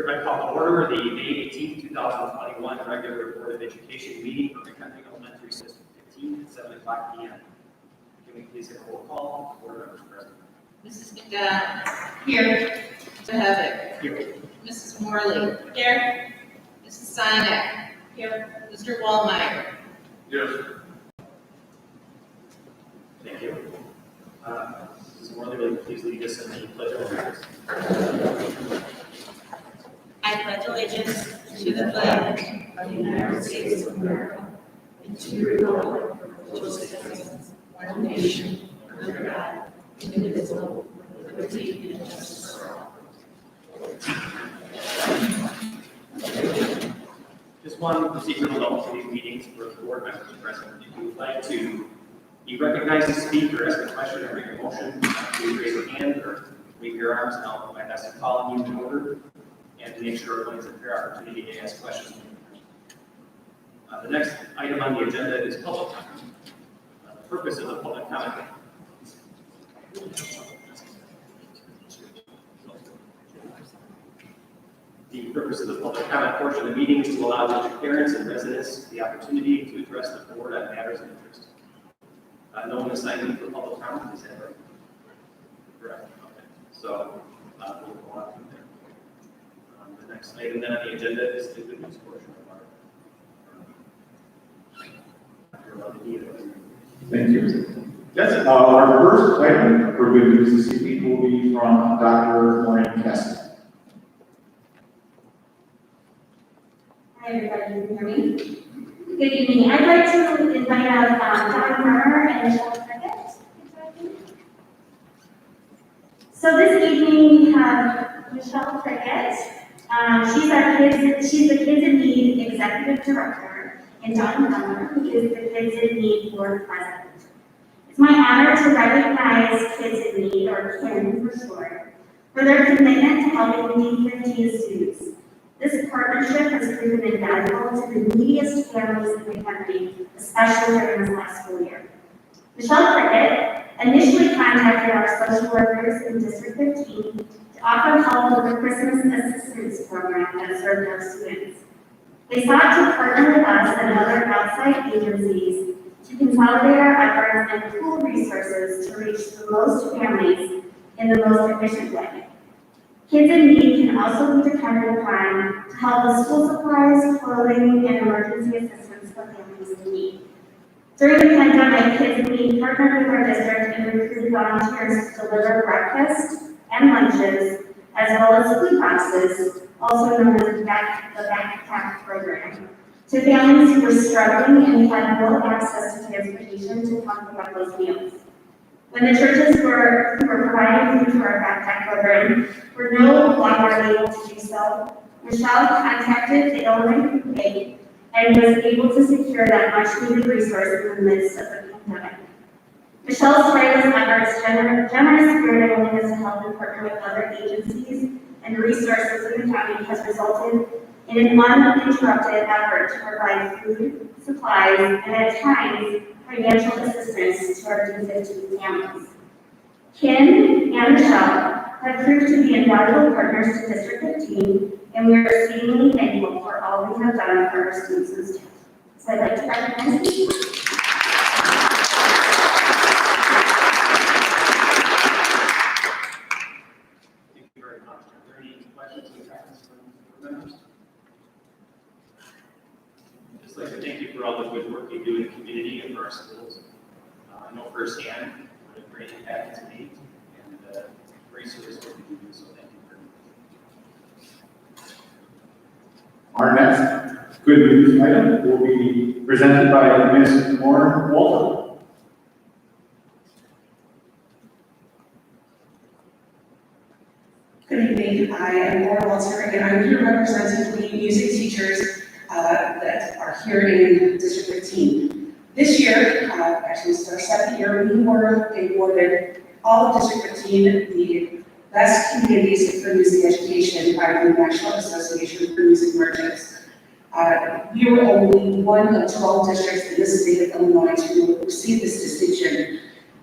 Hereby call to order the May 18th, 2021 regular Board of Education meeting for McHenry Elementary System 15 at 7 o'clock p.m. Can we please have a roll call? Board members present. Mrs. McDonald. Here. Mr. Havoc. Here. Mrs. Morley. Here. Mrs. Sinek. Here. Mr. Wallmeyer. Yes. Thank you. Mrs. Morley, will you please lead us in the pledge of allegiance? I pledge allegiance to the flag of the United States of America and to the republic which stands one nation under God, indivisible, with liberty and justice for all. Just one procedural note to these meetings for the board members present. If you would like to be recognized to speak or ask a question or make a motion, please raise your hand or wave your arms, and I'll do my best to call on you in order and to make sure everyone has a fair opportunity to ask questions. The next item on the agenda is public comment. The purpose of the public comment. The purpose of the public comment portion of the meeting is to allow district parents and residents the opportunity to address the board on matters of interest. No one assigned for public comment, is that right? Correct. Okay. So we'll go on from there. The next item then on the agenda is the good news portion of our. Thank you. Yes, our first item for good news this evening will be from Dr. Maureen Kessler. Hi, everybody. Can you hear me? Good evening. I'd like to invite up Dr. Murr and Michelle Prickett. So this evening we have Michelle Prickett. She's the Kids in Need Executive Director, and Don Miller, who is the Kids in Need Board President. It's my honor to recognize Kids in Need, or KIN for short, for their commitment to helping Need 15 students. This partnership has proven invaluable to the neediest families in the country, especially during this last school year. Michelle Prickett initially contacted our social workers in District 15 to offer help with the Christmas Assistance Program that served our students. They sought to partner with us and other outside agencies to consolidate our efforts and pool resources to reach the most families in the most efficient way. Kids in Need can also be depended upon to help with school supplies, clothing, and emergency assistance for families in need. During the pandemic, Kids in Need partnered with our district and recruited volunteers to deliver breakfast and lunches, as well as food boxes, also known as the backpack program, to families who were struggling and had no access to transportation to come pick up those meals. When the churches who were providing food for our backpack program were no longer able to do so, Michelle contacted the Illinois Food Bank and was able to secure that much needed resource in the midst of the pandemic. Michelle's tireless efforts, generous spirit, and willingness to help and partner with other agencies and resources in the county has resulted in an uninterrupted effort to provide food, supplies, and at times, financial assistance to our D15 families. Kim and Michelle have proved to be invaluable partners to District 15, and we are exceedingly thankful for all we have done for our students and staff. So I'd like to recognize you. Thank you very much. Are there any questions or comments from members? I'd just like to thank you for all the good work you do in the community and for our schools. I know firsthand what a great impact it's made and great service work you do, so thank you very much. Our next good news item will be presented by Ms. Lauren Walter. Good evening. I am Laura Walter, and I'm here representing the music teachers that are here in District 15. This year, actually it's our second year, we were awarded all of District 15 the Best Communities for Music Education by the National Association for Music Merchants. We were only one of 12 districts in the state of Illinois to receive this distinction.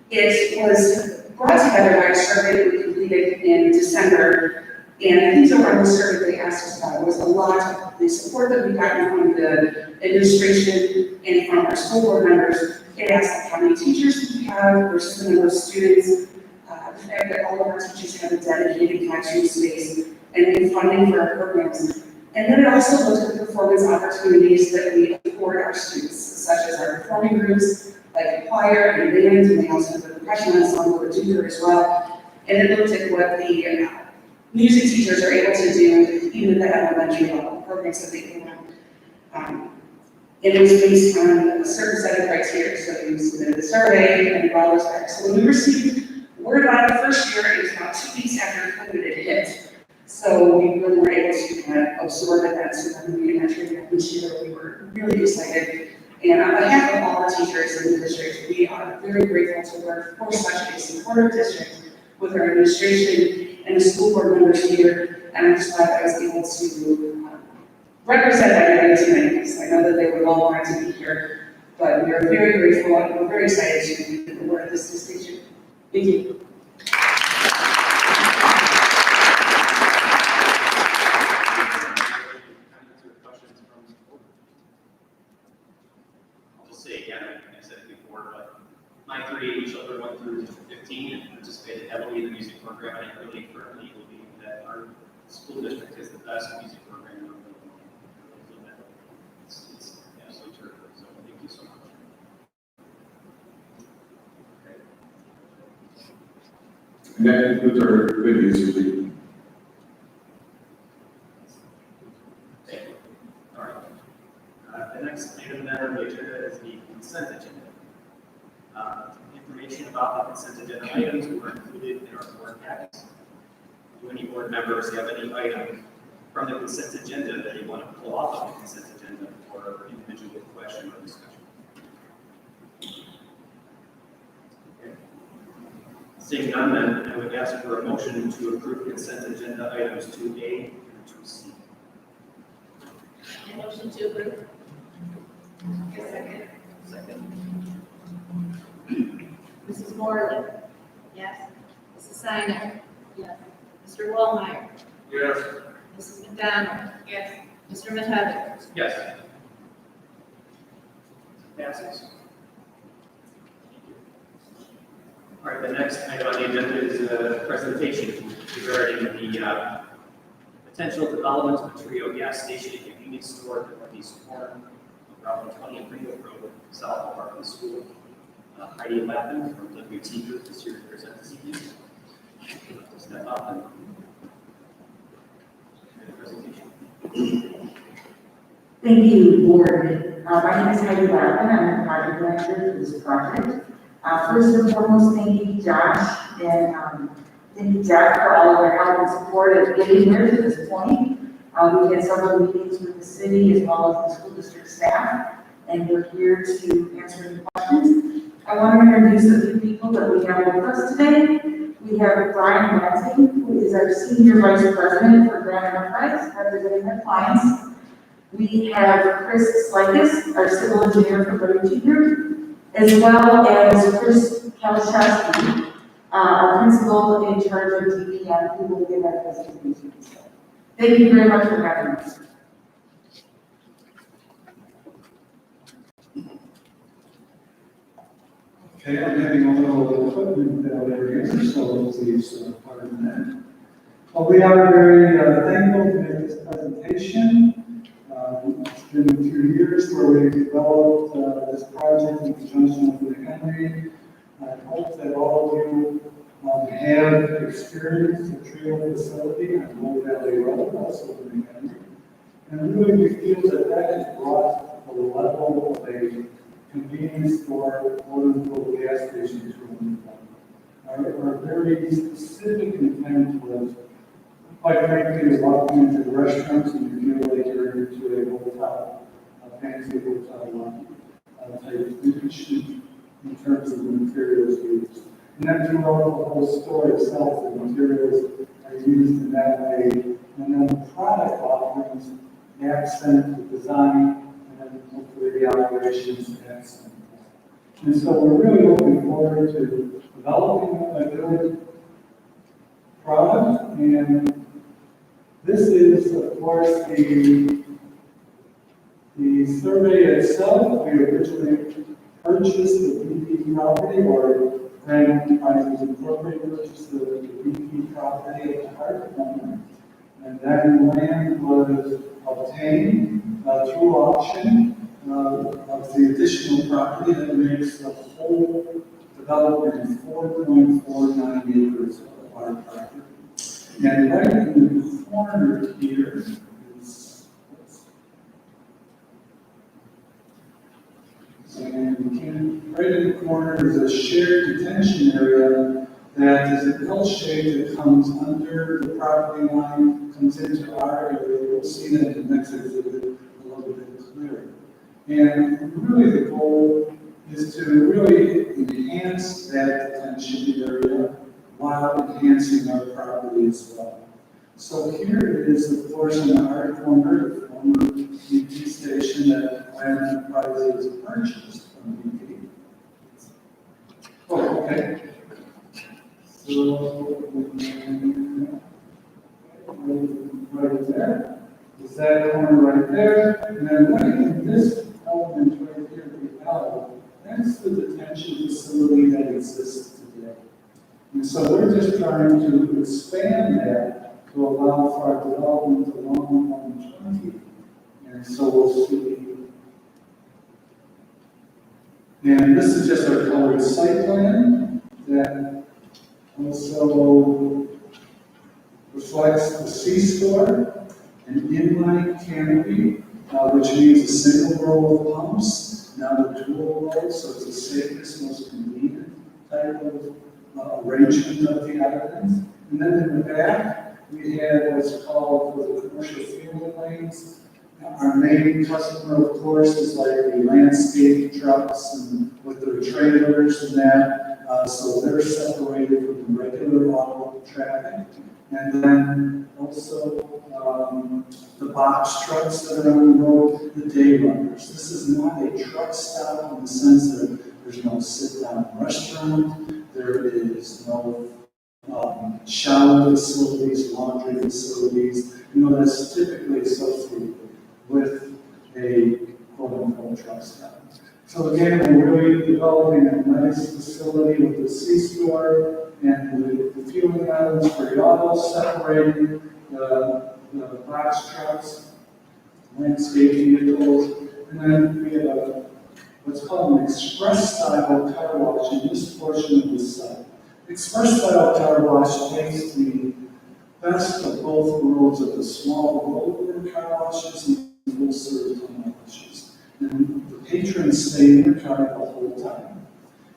It was brought together by a survey we completed in December And things that were specifically asked us about was a lot of the support that we got from the administration and from our school board members. It asked like how many teachers we have versus the number of students, the fact that all of our teachers have a dedicated classroom space, and then funding for our programs. And then it also looked at the performance opportunities that we afford our students, such as our performing groups, like choir and band, and they also have the percussion ensemble or tutor as well. And it looked at what the music teachers are able to do, even at the elementary level, programs that they can run. It was based on a certain set of criteria, so we submitted the survey and brought us back. So when we received word about the first year, it was about 2 weeks after COVID had hit. So we really were able to kind of absorb that, so then we entered this year, we were really excited. And on behalf of all the teachers in the district, we are very grateful to work for such a supportive district with our administration and the school board members here. And I'm just glad I was able to represent everybody tonight, because I know that they would all want to be here. But we are very grateful and we're very excited to be the board of this distinction. Thank you. I'll just say again, I think I said it before, but my 3 children went through District 15 and participated heavily in the music program, and I really firmly believe that our school district is the best music program in the world. It's absolutely true, so thank you so much. And that concludes our good news week. Thank you. All right. The next item then on the agenda is the consent agenda. Information about the consent agenda items were included in our board packets. Do any board members have any item from the consent agenda that you want to pull off of the consent agenda for individual question or discussion? Okay. Seeing none, then I would ask for a motion to approve consent agenda items 2A and 2C. I motion to approve. Second. Second. Mrs. Morley? Yes. Mrs. Steiner? Yes. Mr. Wallmeyer? Yes. Mrs. McDonald? Yes. Mr. Mehavik? Yes. Passes. All right, the next item on the agenda is a presentation regarding the potential development of a Trio gas station and convenience store at the northeast corner of Route 20 and Greenwood Road, south of Parkland School. Heidi Lappin from WT Group is here to present this evening. Step up and do the presentation. Thank you, board. My name is Heidi Lappin. I'm the project manager for this project. First and foremost, thank you, Josh, and thank you, Jack, for all of your help and support of getting here to this point. We've had several meetings with the city as well as the school district staff, and we're here to answer any questions. I want to introduce a few people that we have with us today. We have Brian Lansing, who is our Senior Vice President for Grand Enterprise, representing our clients. We have Chris Slikis, our Civil Engineer for WT Group, as well as Chris Kalashowski, our Principal in charge of DPM, who will give our presentation. Thank you very much for having us. Okay, I'm having a little equipment failure here, so please pardon that. Well, we are very thankful to make this presentation. It's been 2 years where we've developed this project in conjunction with Henry. I hope that all of you have experienced the Trio facility on Low Valley Road, also in Henry. And really, we feel that that has brought the level of a convenience store, quote-unquote, gas station to our very specific intent was, quite frankly, walking into the restaurants and you feel like you're into a hotel, a fancy hotel type institution in terms of the materials used. And then throughout the whole store itself, the materials are used in that way. And then the product offerings accent the design and hopefully the operations accent. And so we're really looking forward to developing a good product and This is, of course, the survey itself. We originally purchased the BP property, or then I was appropriate purchase the BP property at the Hart Corner. And that land was obtained through auction of the additional property that makes the whole development 4.49 acres of our property. And right in the corner here is, and right in the corner is a shared detention area that is an L shape that comes under the property line, comes into our area. You'll see that in the next exhibit a little bit clearer. And really the goal is to really enhance that detention area while enhancing our property as well. So here is, of course, in the Hart Corner, the former BP station that Land Enterprises purchased from BP. Oh, okay. So, right there, is that corner right there, and then right in this element right here, the L, that's the detention facility that exists today. And so we're just trying to expand that to allow for our development along 120. And so we'll see. And this is just our colored site plan that also reflects the C-store, an inline canopy, which means a single row of pumps, not a dual row, so it's the safest, most convenient type of arrangement of the islands. And then in the back, we have what's called for the commercial fueling lanes. Our main customer, of course, is like the landscape trucks and with their trailers and that. So they're separated from the regular auto traffic. And then also the box trucks that are on the road, the day runners. This is not a truck stop in the sense that there's no sit-down restaurant, there is no shower facilities, laundry facilities. You know, that's typically associated with a quote-unquote truck stop. So again, we're really developing a nice facility with the C-store and the fueling islands for the autos, separating the box trucks, landscape vehicles, and then we have what's called an express style car wash in this portion of the site. Express style car wash takes the best of both worlds of the small roller car washes and full service car washes. And the patrons stay in the car the whole time.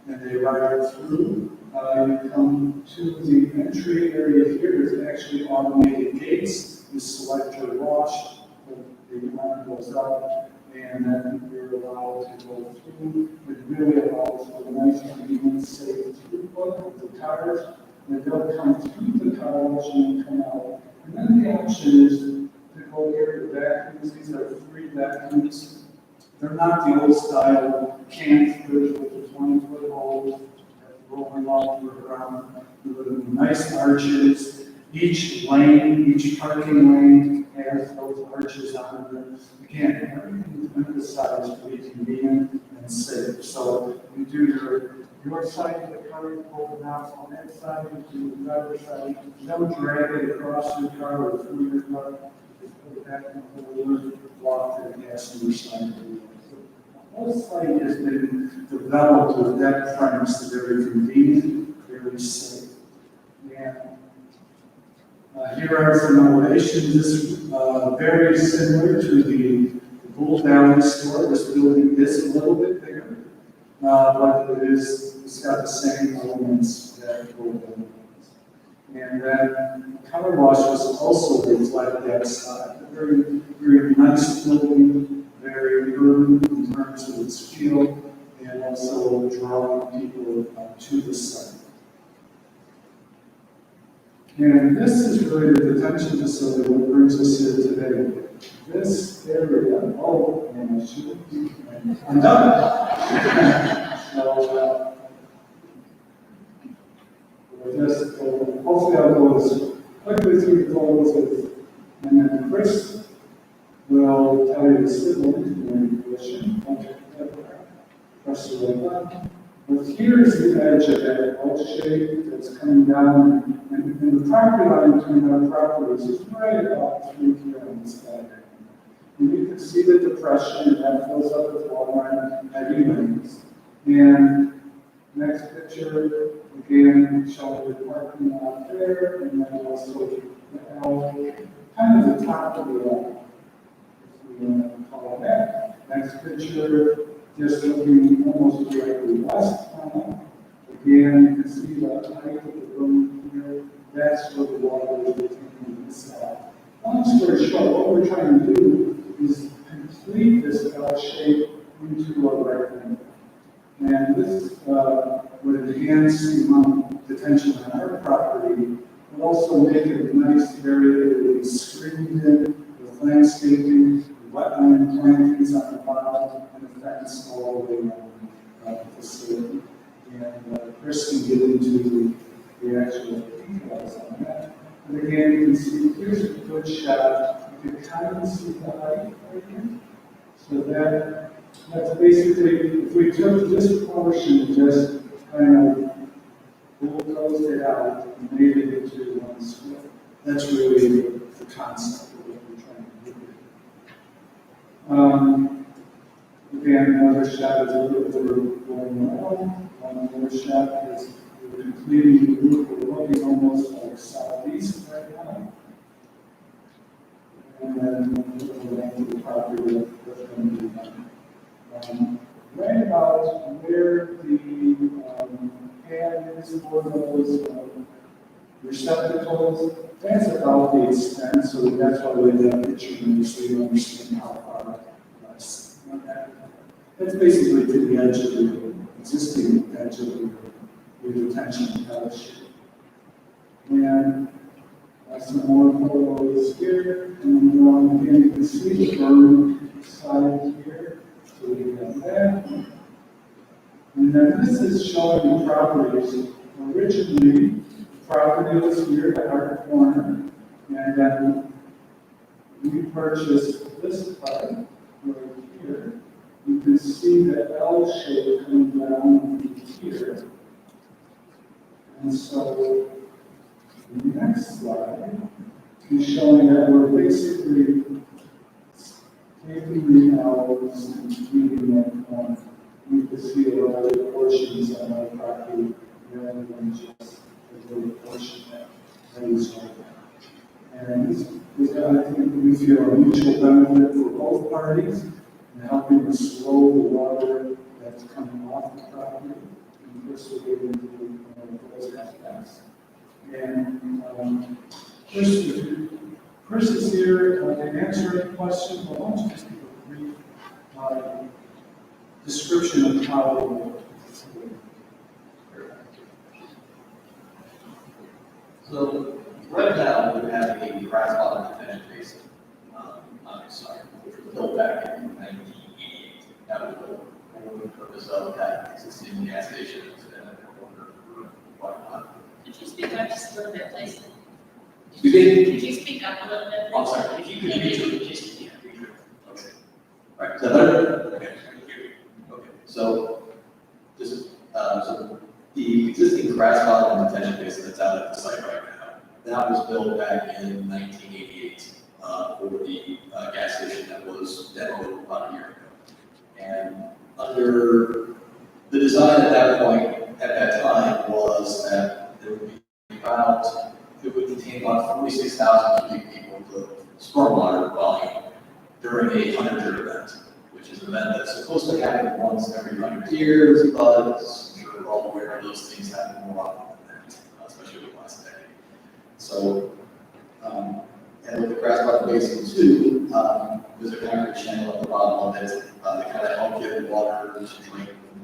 And they ride through. You come to the entry area here. There's actually automated gates. You select your wash, the arm goes up, and then you're allowed to go through. It really allows for a nice, convenient, safe throughput of the cars. And they'll come through the car wash and come out. And then the option is to go here to vacuums. These are 3 vacuums. They're not the old style canisters with the 20-foot holes rolling all the way around. With nice arches. Each lane, each parking lane has those arches on them. Again, everything is emphasized to be convenient and safe. So you do your side of the car, you pull it out on that side, you do the driver's side. Don't drag it across your car or through your car. Just put it back in the holder, walk to the passenger side of the wheel. The whole site has been developed with that premise, very convenient, very safe. And here are some elevations. This is very similar to the Bull Valley store. This building is a little bit bigger, but it's got the same elements that Bull Valley has. And then car washes also reflect that side. A very, very nice building, very urban in terms of its feel, and also drawing people to the site. And this is really the detention facility that brings us here today. This area, oh, and I should be, I'm done. So, hopefully I'll go as quickly through the goals as And Chris will tell you the civil engineering position. Press the right button. But here's the edge of that L shape that's coming down, and the property line between our properties is right about 3 here on this side. And you can see the depression, and that fills up with water and heavy rains. And next picture, again, showing the parking lot there, and then also the L, kind of the top of the L. If we want to call it that. Next picture, just looking almost directly west on it. Again, you can see the height of the room here. That's where the water is retaining this side. Long story short, what we're trying to do is complete this L shape into a rectangle. And this would enhance the amount of potential on our property, but also make it a nice area that would be screened in with landscaping, wetland plantings on the bottom, and a fence all the way around the facility. And Chris can get into the actual details on that. And again, you can see here's a good shot. You can kind of see the height right here. So that's basically, if we took this portion and just kind of bulldozed it out and made it into one square, that's really the concept of what we're trying to do. Again, another shot is a little bit of going on. One more shot is we're completing the roof. We're looking almost like southeast right now. And then we'll go to the property that's going to be done. Right about where the pad is for those receptacles, that's about the extent, so that's why we have that picture in there, so you understand how far that's. That's basically to the edge of the existing edge of the detention pouch. And some more photos here, and again, you can see the berm side here. So we have that. And then this is showing the properties. Originally, the property was here at our corner, and then we purchased this part right here. You can see the L shape coming down here. And so the next slide is showing that we're basically taking the L's and feeding that corner. You can see a lot of portions on our property rather than just a little portion that is right now. And I think we feel a mutual benefit for both parties in helping to slow the water that's coming off the property. And Chris will get into those aspects. And Chris is here to answer any questions, but why don't you just give a brief description of how it works. So right now we have a grass bottom detention basin on the site, which was built back in 1988. That was built for the purpose of that existing gas station and a corner whatnot. Could you speak up just a little bit, please? Excuse me? Could you speak up a little bit? I'm sorry, if you could repeat it, just, yeah, okay. All right, is that better? Okay. Okay, so so the existing grass bottom detention basin that's out at the site right now, that was built back in 1988 for the gas station that was demoed about a year ago. And under the design at that point, at that time, was that there would be about, it would contain about 46,000 cubic feet of stormwater volume during a 100-year event, which is an event that's supposed to happen once every 100 years, but I'm sure we're all aware of those things happen more often than that, especially over the last decade. So, and with the grass bottom basin too, there's a concrete channel at the bottom of it that kind of help get the water to drain from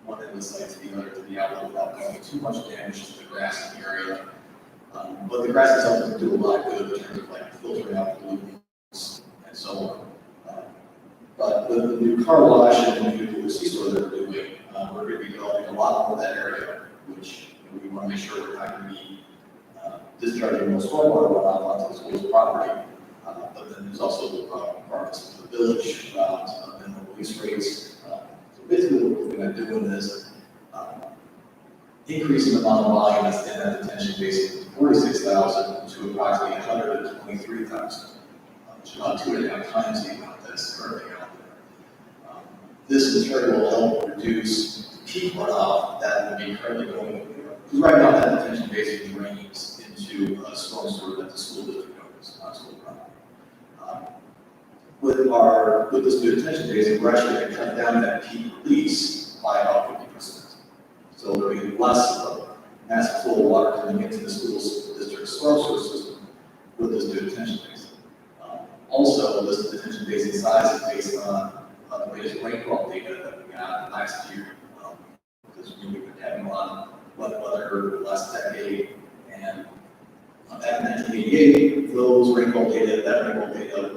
one end of the site to the other to the outlet without causing too much damage to the grass in the area. But the grass itself doesn't do a lot of good in terms of like filtering out the pollutants and so on. But with the new car wash and the new C-store that we're doing, we're going to be developing a lot more of that area, which we want to make sure we're not going to be discharging most stormwater runoff onto the school's property. But then there's also the requirements of the village, minimum lease rates. So basically what we're going to do is increasing the amount of volume that's in that detention basin from 46,000 to approximately 123,000, which is about 2.5 times the amount that's currently out there. This in turn will help reduce peak runoff that would be currently going, because right now that detention basin drains into a storm sewer that the school district owns, not school property. With this new detention basin, we're actually going to cut down that peak release by about 50%. So there'll be less of a massive flow of water coming into the school district storm sewer system with this new detention basin. Also, this detention basin size is based on the latest rainfall data that we got last year. Because we've been having a lot of wet weather over the last decade, and back in 1988, those rainfall data, that rainfall data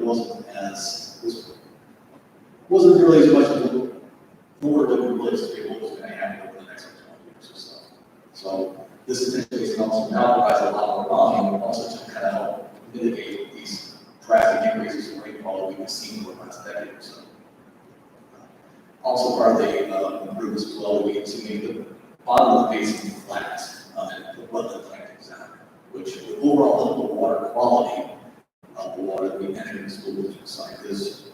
wasn't really as much as more than we really expected what was going to happen over the next 20 years or so. So this detention basin also now provides a lot more volume, also to kind of help mitigate these drastic increases in rainfall that we've seen over the last decade or so. Also, part of the improvements as well, we continue to make the bottom of the basin flat and put wetland plantings on, which will overall help the water quality of the water that we enter in the school district site. Because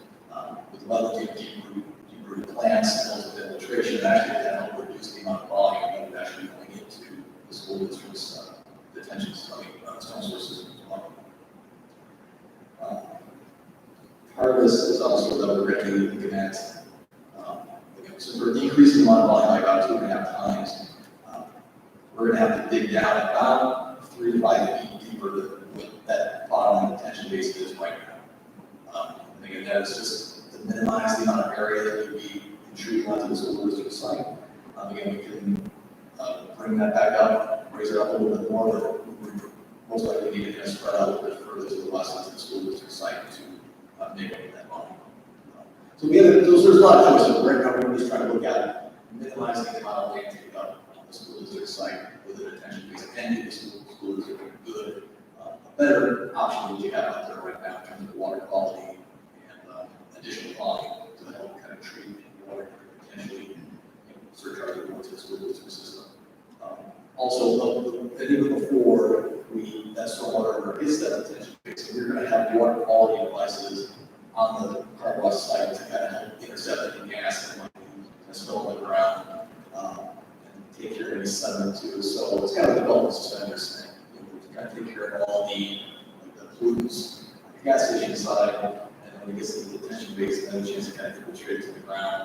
with wetland deep-rooted plants and also the infiltration, actually can help reduce the amount of volume that would actually going into the school district's detention storm sources as well. Part of this is also that we're going to be looking at, so for decreasing the amount of volume by about 2.5 times, we're going to have to dig down about 3 to 5 feet deeper than what that bottom detention basin is right now. And again, that is just to minimize the amount of area that would be intruding onto the school district site. Again, we can bring that back up, raise it up a little bit more, but we most likely need to spread out a little bit further to the west into the school district site to make up that volume. So we have, there's a lot of choices. Right now, we're just trying to look at minimizing the amount of land taken up on the school district site with the detention basin and the school district good. A better option that you have out there right now in terms of water quality and additional volume to help kind of treat water potentially surcharge it into the school district system. Also, even before that stormwater hits that detention basin, we're going to have water quality devices on the car wash site to kind of help intercept any gas that might be spill on the ground and take care of any sediment too. So it's kind of a development suspenders thing. To kind of take care of all the pollutants on the gas station side, and when it gets to the detention basin, then a chance to kind of infiltrate to the ground,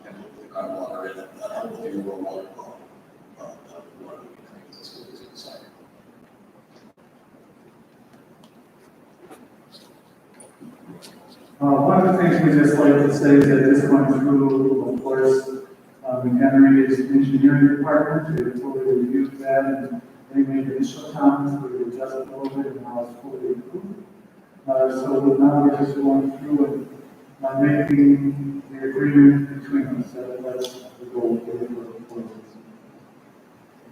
and help with the groundwater and help with the overall water quality. Water that we can drink to the school district site. One of the things we just like to say is that this went through, of course, Henry's engineering department. They totally reviewed that and they made initial comments, we adjusted a little bit and now it's fully approved. So now we're just going through and making the agreement between us. That's the goal for the proposals.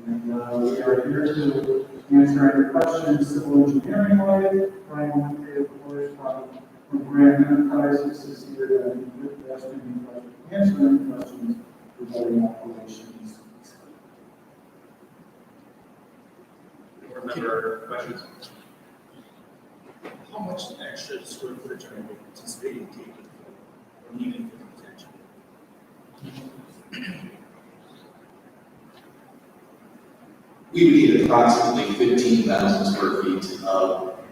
And we are here to answer any questions, civil engineering wise. Brian Winfrey, of course, from Grant Enterprises is here to ask any questions, answer any questions regarding operations. Board member questions? How much extra square footage are you anticipating taking or needing for the detention? We would need approximately 15,000 square feet of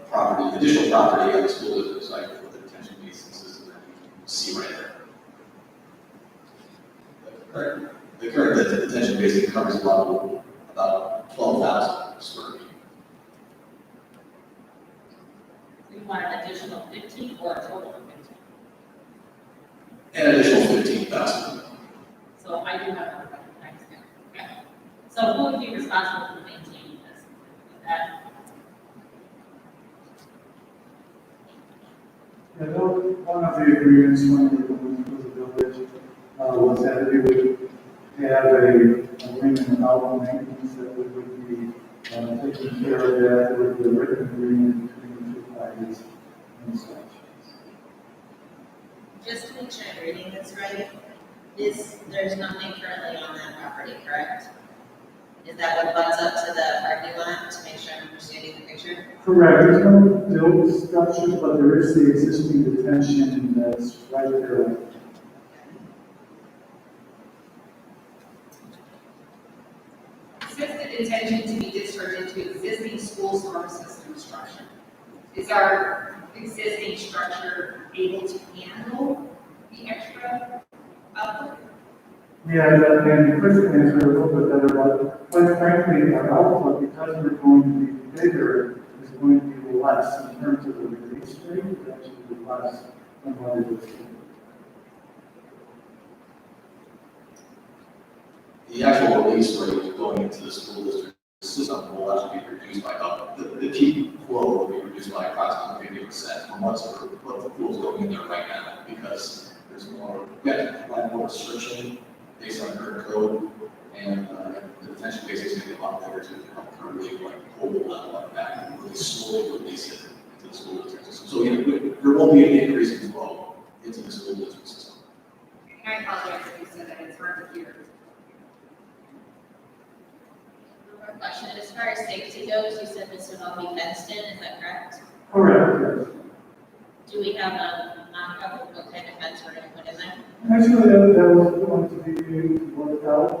property, additional property on the school district site for the detention basin system that you can see right there. The current detention basin covers about 12,000 square feet. We want an additional 15 or a total of 15? An additional 15,000. So I do have a question. Okay. So who would be responsible for maintaining this? Is that Yeah, one of the agreements when we were going through the village was that we would have an agreement about maintenance that we would be taking care of that with the written agreement between the two parties. and such. Just to make sure I'm reading this right, there's nothing currently on that property, correct? Is that what butts up to the parking lot, to make sure I'm understanding the picture? Correct, there's no built structure, but there is the existing detention that's right there. It says the intention to be discharged into existing school storm system structure. Is our existing structure able to handle the extra output? Yeah, and Chris can answer a little bit better, but quite frankly, our output, because we're going to be bigger, is going to be less in terms of the release rate, it's actually less than what it is. The actual release rate going into the school district system will actually be reduced by about, the peak flow will be reduced by approximately 50% from what the pool's going in there right now, because there's more, we have to apply more restriction based on current code, and the detention base is going to be a lot bigger to help currently like hold the level like that and really slowly release it into the school district system. So yeah, there won't be an increase in flow into the school district system. And I apologize if you said that, it's hard to hear. One more question, as far as safety goes, you said this would all be fenced in, is that correct? Correct, yes. Do we have a mock-up of what kind of fence we're gonna put in there? Actually, that was going to be worked out,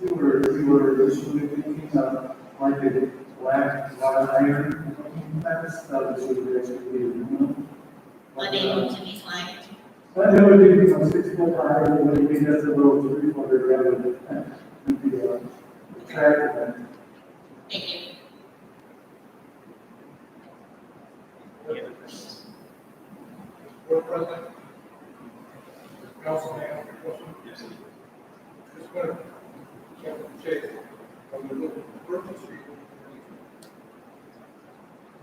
we were initially thinking of like a black wrought iron fence, which would actually be aluminum. Unable to be climbed? But it would be, 6 foot high, it would be just a little 3-footer rather than the track event. Thank you. Any other questions? Board President, Council, may I ask a question? Yes. This winter, Chase, from the local purpose.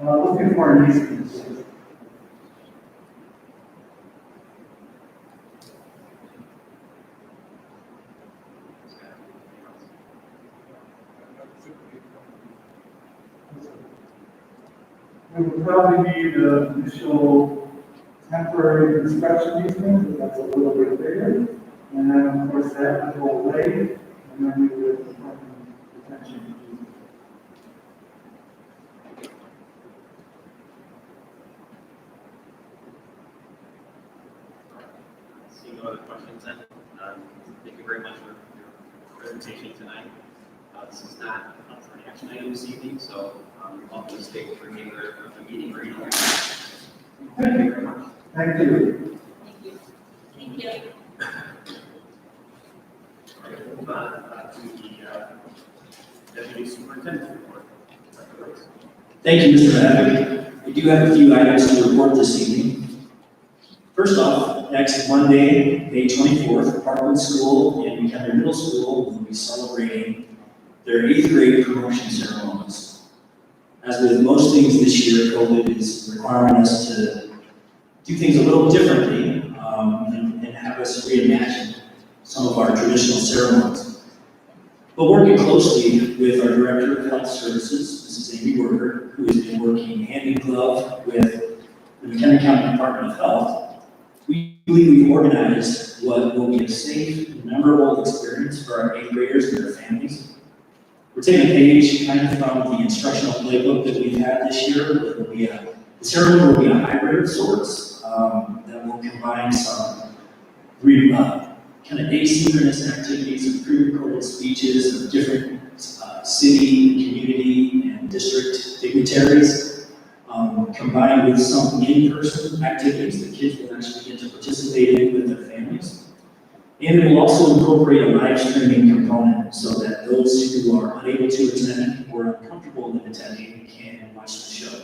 Looking for an easement. We would probably need an initial temporary inspection easement, but that's a little bit bigger. And then, of course, that would go away, and then we would have detention easement. Seeing no other questions then, thank you very much for your presentation tonight. This is not up for an action item this evening, so you're welcome to stay for the remainder of the meeting or any other. Thank you very much. Thank you. Thank you. Thank you. All right, we'll move on to the Deputy Superintendent's report. Dr. Rhodes. Thank you, Mr. Havoc. We do have a few items to report this evening. First off, next Monday, May 24th, Parkland School and McHenry Middle School will be celebrating their 8th grade promotion ceremonies. As with most things this year, COVID is requiring us to do things a little differently and have us reimagine some of our traditional ceremonies. But working closely with our Director of Health Services, Mrs. Amy Worker, who has been working hand in glove with the McHenry County Department of Health, we believe we've organized what will be a safe and memorable experience for our 8th graders and their families. We're taking a page kind of from the instructional playbook that we've had this year. The ceremony will be a hybrid of sorts that will combine some kind of asynchronous activities and pre-recorded speeches of different city, community, and district dignitaries, combined with some in-person activities that kids will actually get to participate in with their families. And it will also incorporate a live streaming component so that those who are unable to attend or uncomfortable in attending can watch the show.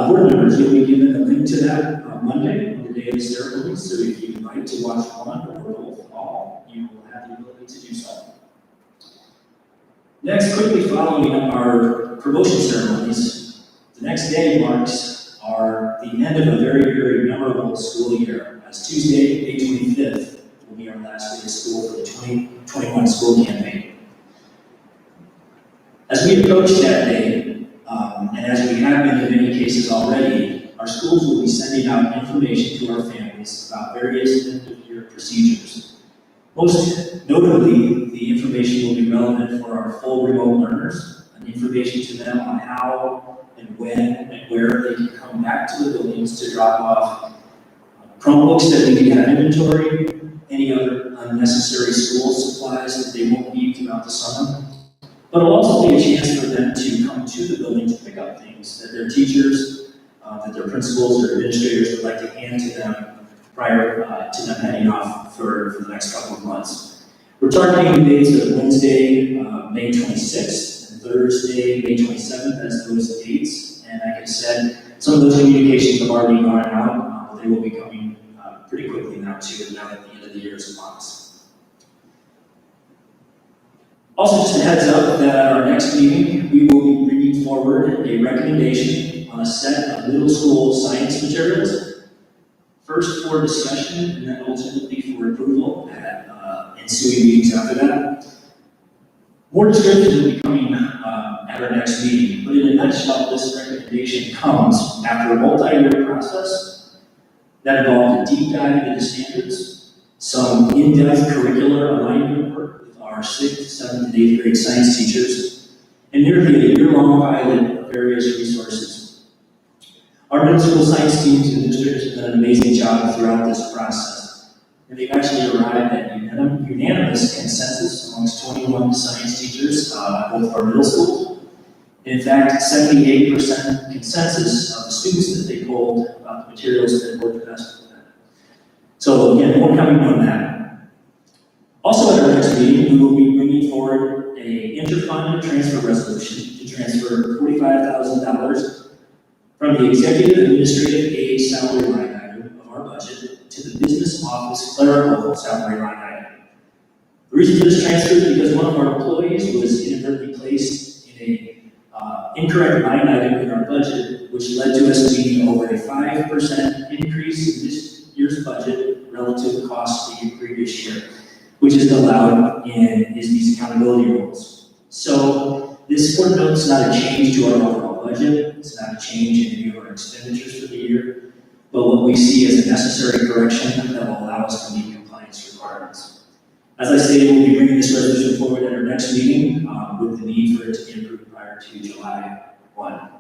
Board members, you'll be given a link to that on Monday, on the day of the ceremony, so if you'd like to watch one or both, all, you will have the ability to do so. Next, quickly following our promotion ceremonies, the next day marks the end of a very, very memorable school year, as Tuesday, May 25th, will be our last day of school for the 2021 school campaign. As we approach that day, and as we have been in many cases already, our our schools will be sending out information to our families about various end-of-year procedures. Most notably, the information will be relevant for our full remote learners, and information to them on how and when and where they can come back to the buildings to drop off Chromebooks that we can have inventory, any other unnecessary school supplies that they won't need throughout the summer. But it'll also be a chance for them to come to the building to pick up things that their teachers, that their principals or administrators would like to hand to them prior to them heading off for the next couple of months. We're targeting dates of Wednesday, May 26th, and Thursday, May 27th as those dates. And like I said, some of those communications have already gone out, but they will be coming pretty quickly now too, now that the end of the year is upon us. Also, just a heads up that at our next meeting, we will be bringing forward a recommendation on a set of middle school science materials, first for discussion and then ultimately for approval at ensuing meetings after that. More description will be coming at our next meeting, but in a nutshell, this recommendation comes after a multi-year process that involved a deep dive into the standards, some in-depth curricular alignment work with our 6th, 7th, and 8th grade science teachers, and nearly a year-long pilot of various resources. Our middle school science teams and administrators have done an amazing job throughout this process, and they've actually arrived at unanimous consensus amongst 21 science teachers at both of our middle schools. In fact, 78% consensus of the students that they polled about the materials that worked best for them. So again, more coming on that. Also at our next meeting, we will be bringing forward a interfund transfer resolution to transfer $45,000 from the executive administrative aid salary line item of our budget to the business office clerical salary line item. The reason for this transfer is because one of our employees was inadvertently placed in a incorrect line item in our budget, which led to us needing over a 5% increase in this year's budget relative to the cost of the previous year, which is allowed in ISB's accountability rules. So this footnote is not a change to our overall budget. It's not a change in any of our expenditures for the year, but what we see as a necessary correction that will allow us to meet compliance requirements. As I say, we'll be bringing this resolution forward at our next meeting with the need for it to be approved prior to July 1.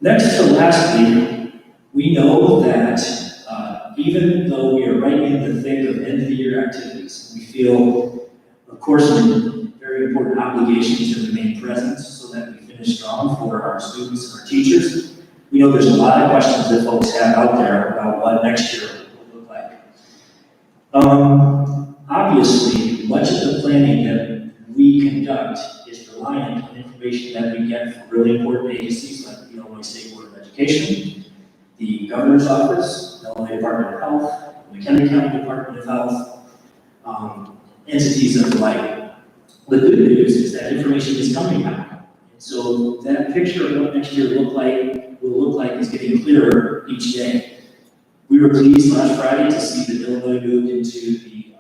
Next to lastly, we know that even though we are right in the thick of end of the year activities, we feel, of course, a very important obligation to remain present so that we finish strong for our students and our teachers. We know there's a lot of questions that folks have out there about what next year will look like. Obviously, much of the planning that we conduct is reliant on information that we get from really important agencies like the Illinois State Board of Education, the Governor's Office, the Illinois Department of Health, the McHenry County Department of Health, entities of the like. The good news is that information is coming now. And so that picture of what next year will look like is getting clearer each day. We were pleased last Friday to see that Illinois moved into the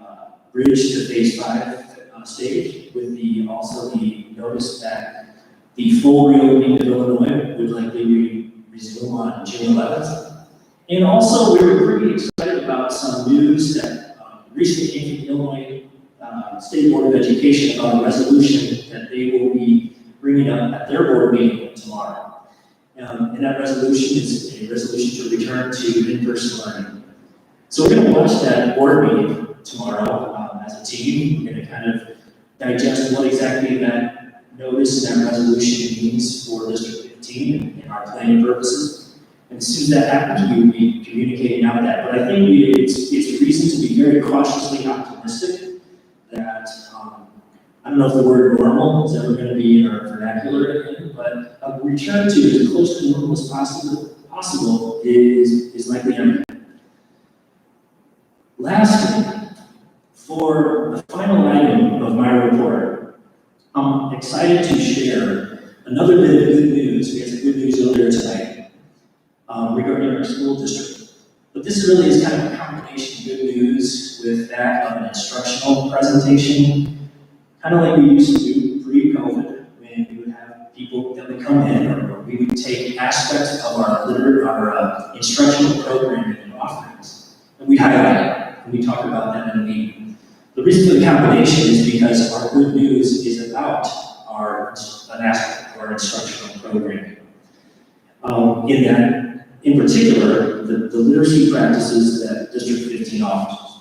bridge to phase 5 stage with also the notice that the full reopening of Illinois would likely resume on June 11th. And also we were pretty excited about some news that recently came from the Illinois State Board of Education about a resolution that they will be bringing up at their board meeting tomorrow. And that resolution is a resolution to return to in-person learning. So we're going to watch that board meeting tomorrow as a team. We're going to kind of digest what exactly that notice and that resolution means for District 15 and our planning purposes. And as soon as that happens, we will be communicating out that. But I think it's reason to be very cautiously optimistic that, I don't know if the word normal is ever going to be in our vernacular again, but a return to as close to normal as possible is likely imminent. Lastly, for the final item of my report, I'm excited to share another bit of good news. We had some good news earlier tonight regarding our school district. But this really is kind of a combination of good news with that of an instructional presentation, kind of like we used to do pre-COVID, when we would have people that would come in, or we would take aspects of our instructional programming and offerings, and we highlight it, and we talk about them in a meeting. The reason for the combination is because our good news is about an aspect of our instructional programming. In particular, the literacy practices that District 15 offers.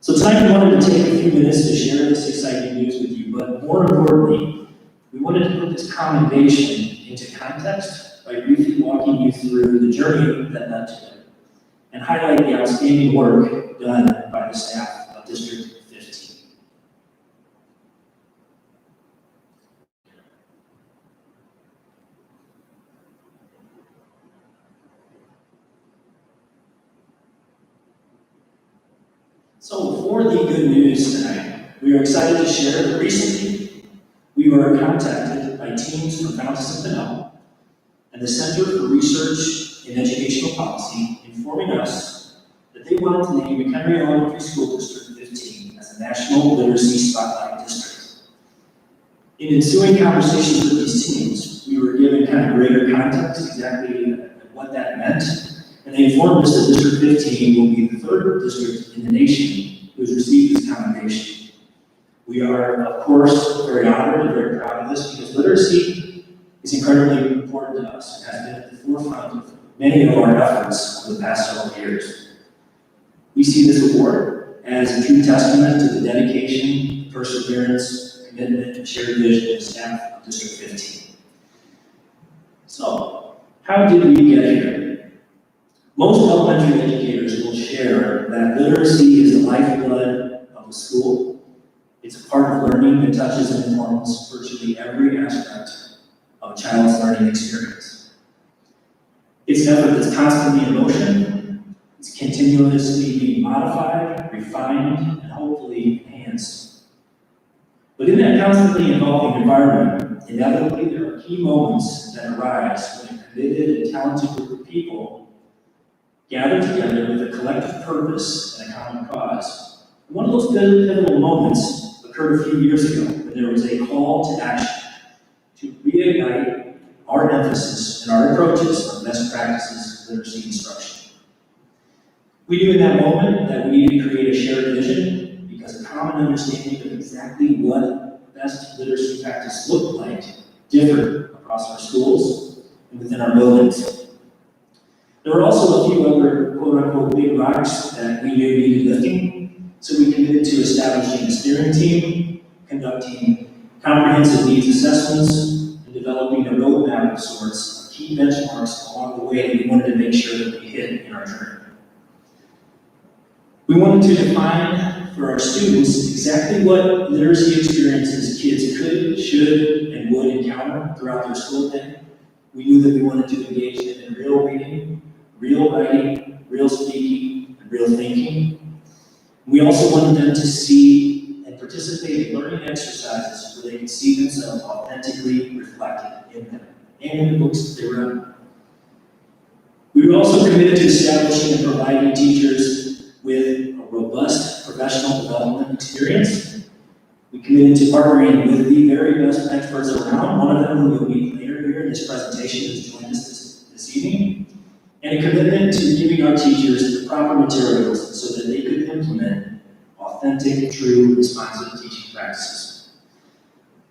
So tonight we wanted to take a few minutes to share this exciting news with you, but more importantly, we wanted to put this commendation into context by briefly walking you through the journey that led to it, and highlight the outstanding work done by the staff of District 15. So for the good news tonight, we are excited to share that recently we were contacted by teams from Fountas and Pinnell and the Center for Research in Educational Policy, informing us that they wanted to name McHenry Elementary School District 15 as a National Literacy Spotlight District. In ensuing conversations with these teams, we were given kind of greater context exactly what that meant, and they informed us that District 15 will be the third district in the nation who has received this commendation. We are, of course, very honored and very proud of this because literacy is incredibly important to us and has been at the forefront of many of our efforts over the past several years. We see this award as a true testament to the dedication, perseverance, commitment, and shared vision of the staff of District 15. So, how did we get here? Most elementary educators will share that literacy is the lifeblood of the school. It's a part of learning that touches and informs virtually every aspect of a child's learning experience. It's an effort that's constantly in motion. It's continuously being modified, refined, and hopefully enhanced. But in that constantly evolving environment, inevitably there are key moments that arise when a committed and talented group of people gather together with a collective purpose and a common cause. One of those pivotal moments occurred a few years ago when there was a call to action to reignite our emphasis and our approaches on best practices of literacy instruction. We knew in that moment that we needed to create a shared vision because a common understanding of exactly what best literacy practice looked like differed across our schools and within our buildings. There were also a few other quote-unquote big rocks that we knew needed lifting, so we committed to establishing a steering team, conducting comprehensive needs assessments, and developing a roadmap of sorts of key benchmarks along the way that we wanted to make sure that we hit in our journey. We wanted to define for our students exactly what literacy experiences kids could, should, and would encounter throughout their school day. We knew that we wanted to engage them in real reading, real writing, real speaking, and real thinking. We also wanted them to see and participate in learning exercises where they could see themselves authentically reflected in them and in the books that they read. We were also committed to establishing and providing teachers with a robust professional development experience. We committed to partnering with the very best experts around. One of them, who you'll meet later here in this presentation, has joined us this evening. And a commitment to giving our teachers the proper materials so that they could implement authentic, true, responsive teaching practices.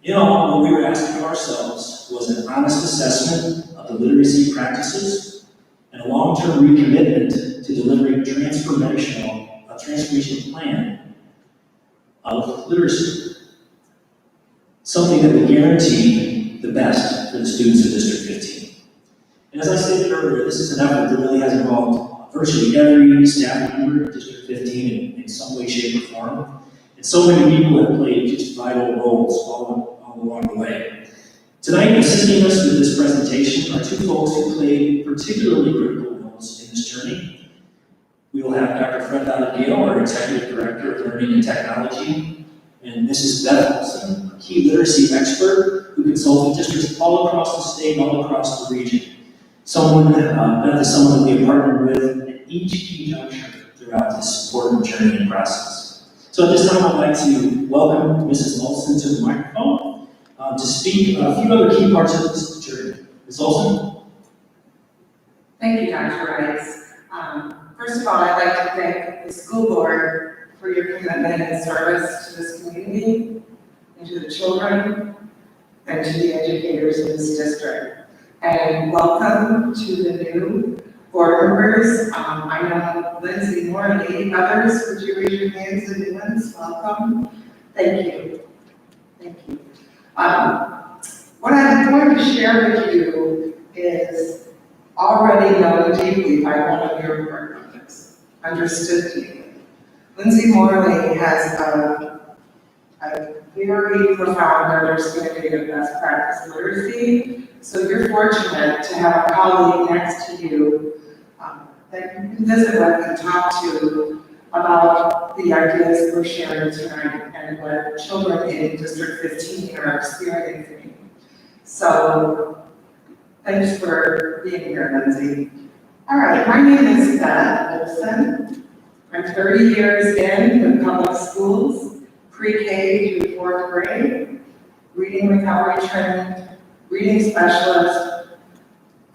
In all, what we were asking ourselves was an honest assessment of the literacy practices and a long-term recommitment to delivering a transformational plan of literacy. Something that would guarantee the best for the students of District 15. And as I stated earlier, this is an effort that really has involved virtually every staff member of District 15 in some way, shape, or form. And so many people have played just vital roles all along the way. Tonight, assisting us with this presentation are two folks who played particularly critical roles in this journey. We will have Dr. Fred Gale, our Executive Director of Learning and Technology, and Mrs. Beth Olson, a key literacy expert who consulted districts all across the state, all across the region. Beth is someone that we have partnered with at each key juncture throughout this important journey and process. So at this time, I'd like to welcome Mrs. Olson to the microphone. to speak on a few other key parts of this journey. Ms. Olson? Thank you, Dr. Rice. First of all, I'd like to thank the school board for your commitment and service to this community, and to the children, and to the educators in this district. And welcome to the new board members. I know Lindsay, Morley, others, would you raise your hands and new ones? Welcome. Thank you. Thank you. What I'm going to share with you is already known deeply by one of your board members, understood deeply. Lindsay Morley has a very profound understanding of best practice literacy, so you're fortunate to have a colleague next to you that you can visit with and talk to about the ideas we're sharing tonight and what children in District 15 are experiencing. So, thanks for being here, Lindsay. All right, my name is Beth Olson. I'm 30 years in with public schools, pre-K through 4th grade, reading recovery trained, reading specialist,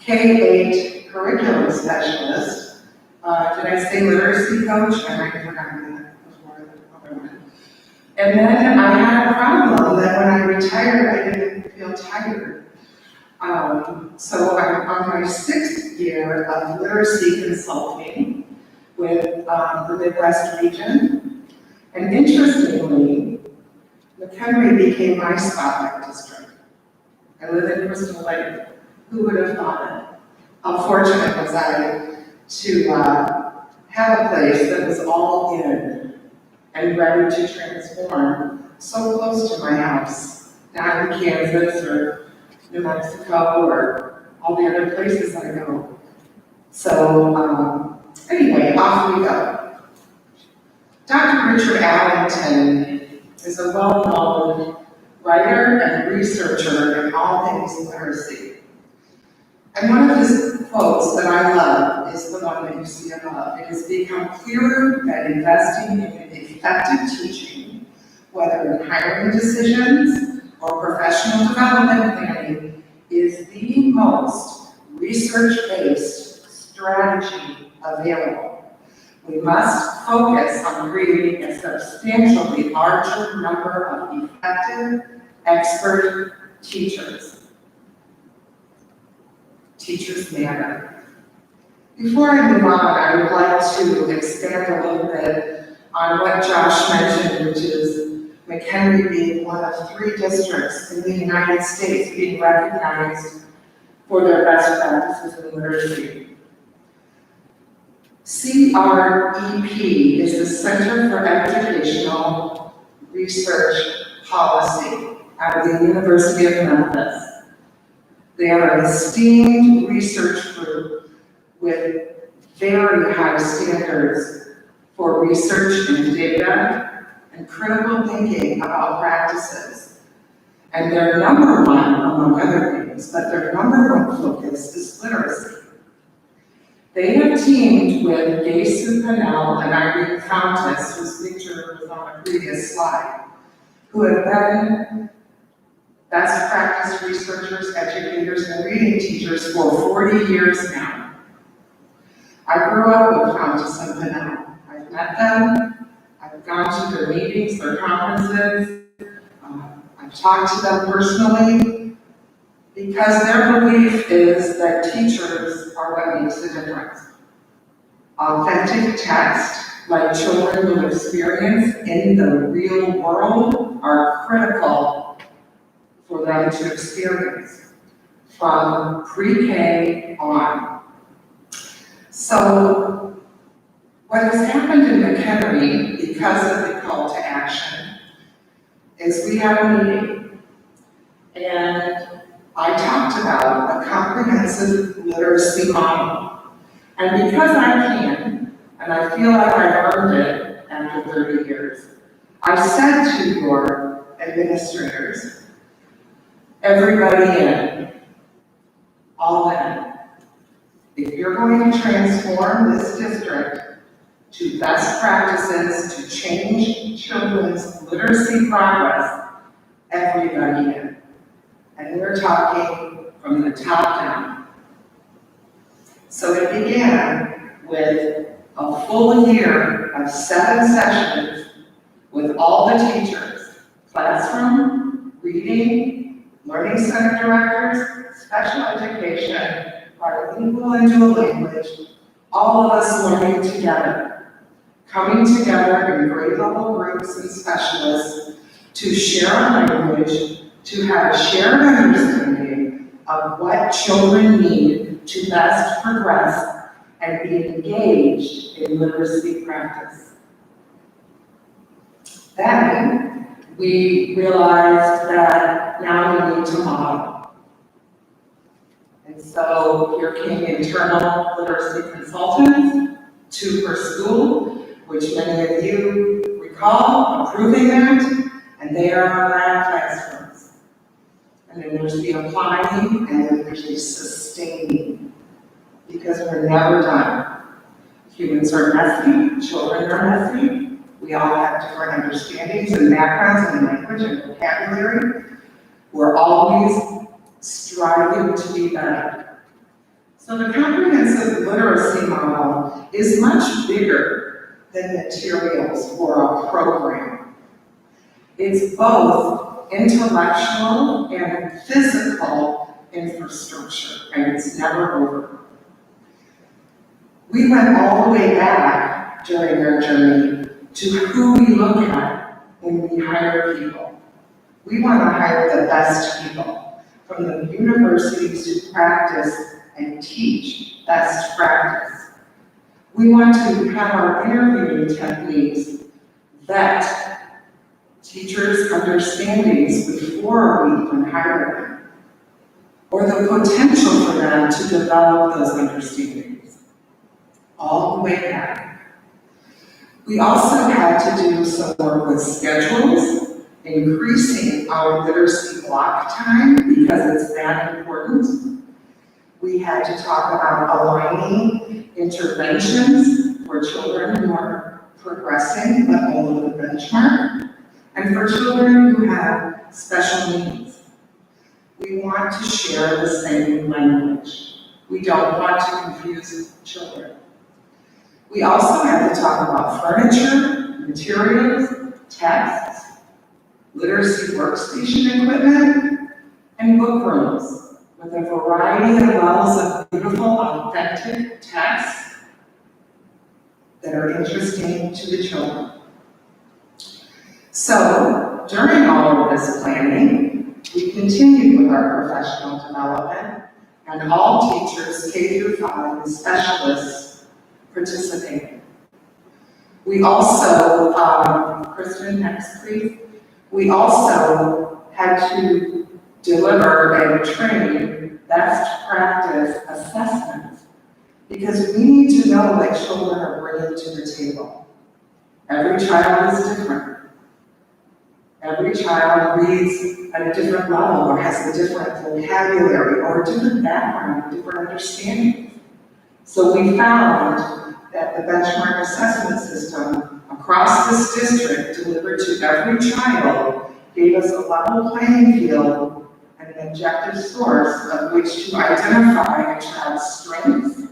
K-8 curriculum specialist. Did I say literacy coach? I might have forgotten that before the other one. And then I had a problem that when I retired, I didn't feel tired. So I'm on my 6th year of literacy consulting with the Midwest region. And interestingly, McHenry became my spotlight district. I live in Crystal Lake. Who would have thought it? How fortunate was I to have a place that was all in and ready to transform so close to my house, down in Kansas or New Mexico or all the other places I go. So anyway, off we go. Dr. Richard Allington is a well-known writer and researcher in all things literacy. And one of his quotes that I love is the one that you see above. It has become clearer that investing in effective teaching, whether in hiring decisions or professional development planning, is the most research-based strategy available. We must focus on creating a substantially larger number of effective, expert teachers. Teachers matter. Before I move on, I would like to expand a little bit on what Josh mentioned, which is McHenry being one of 3 districts in the United States being recognized for their best practices in literacy. CREP is the Center for Educational Research Policy out of the University of Memphis. They are an esteemed research group with very high standards for research and data and critical thinking about practices. And their number one, among other things, but their number one focus is literacy. They have teamed with Gay Pennell and Irene Countess, whose picture was on a previous slide, who have been best practice researchers, educators, and reading teachers for 40 years now. I grew up with Countess and Pennell. I've met them, I've gone to their meetings, their conferences, I've talked to them personally, because their belief is that teachers are what makes the difference. Authentic text, like children will experience in the real world, are critical for them to experience from pre-K on. So what has happened in McHenry because of the call to action is we had a meeting and I talked about a comprehensive literacy model. And because I can, and I feel like I've earned it after 30 years, I said to your administrators, everybody in, all in. If you're going to transform this district to best practices to change children's literacy progress, everybody in. And we're talking from the top down. So it began with a full year of 7 sessions with all the teachers, classroom, reading, learning center directors, special education, bilingual and dual language, all of us learning together, coming together in grade level groups and specialists to share our language, to have a shared understanding of what children need to best progress and be engaged in literacy practice. Then we realized that now we need to model. And so here came internal literacy consultants, 2 per school, which many of you recall approving that, and they are our lab classrooms. And then there's the applying, and then there's the sustaining, because we're never done. Humans are messy, children are messy, we all have different understandings and backgrounds in language and vocabulary. We're always striving to be better. So the comprehensive literacy model is much bigger than materials for a program. It's both intellectual and physical infrastructure, and it's never over. We went all the way back during our journey to who we look at when we hire people. We want to hire the best people from the universities to practice and teach best practice. We want to have our interviewing techniques vet teachers' understandings before we even hire them, or the potential for them to develop those understandings, all the way back. We also had to do some work with schedules, increasing our literacy block time because it's that important. We had to talk about aligning interventions for children who are progressing but below the benchmark, and for children who have special needs. We want to share the same language. We don't want to confuse children. We also had to talk about furniture, materials, texts, literacy workstation equipment, and book rooms with a variety of levels of beautiful, authentic texts that are interesting to the children. So, during all of this planning, we continued with our professional development, and all teachers, K through 5, and specialists participated. We also, Kristen, next please. We also had to deliver and train best practice assessments because we need to know what children are bringing to the table. Every child is different. Every child reads at a different level or has a different vocabulary or a different background, different understanding. So we found that the benchmark assessment system across this district delivered to every child gave us a level playing field and an objective source of which to identify a child's strengths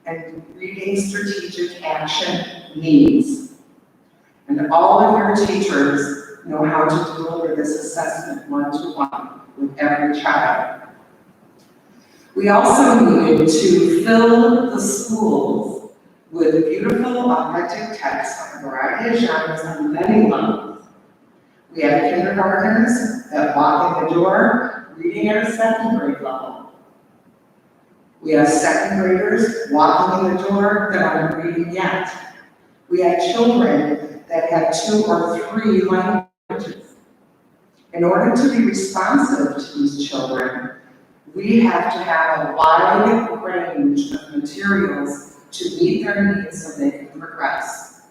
and reading strategic action needs. And all of your teachers know how to deliver this assessment one-to-one with every child. We also needed to fill the schools with beautiful, authentic texts on a variety of genres on many levels. We have kindergartners that walk in the door reading at a 2nd grade level. We have 2nd graders walking in the door that aren't reading yet. We have children that have 2 or 3 languages. In order to be responsive to these children, we have to have a wide range of materials to meet their needs so they can progress,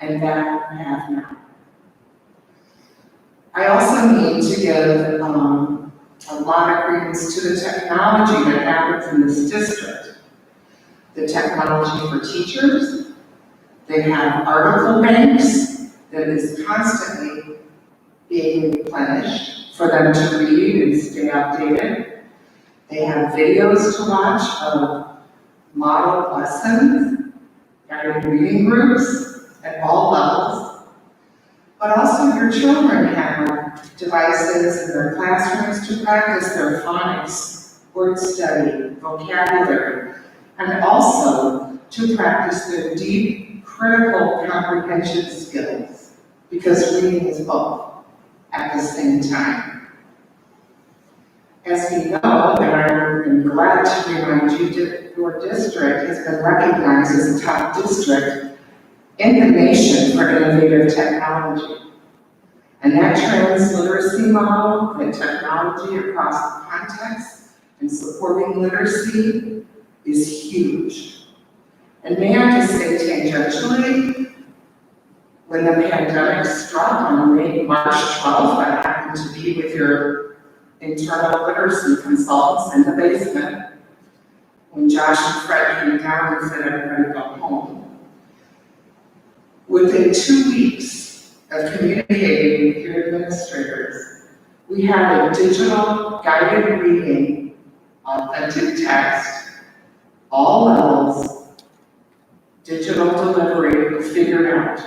and that we have now. I also need to give a lot of credence to the technology that happens in this district. The technology for teachers, they have article banks that is constantly being replenished for them to read and stay updated. They have videos to watch of model lessons, guided reading groups at all levels. But also your children have devices in their classrooms to practice their phonics, word study, vocabulary, and also to practice their deep, critical comprehension skills, because reading is both at the same time. As we know, and I'm glad to remind you that your district has been recognized as a top district in the nation for innovative technology. And that transliteracy model, the technology across the context and supporting literacy is huge. And may I just say tangentially, when the pandemic struck on March 12th, I happened to be with your internal literacy consultants in the basement when Josh and Fred came down and said, everybody go home. Within 2 weeks of communicating with your administrators, we had a digital guided reading, authentic text, all levels, digital delivery figured out.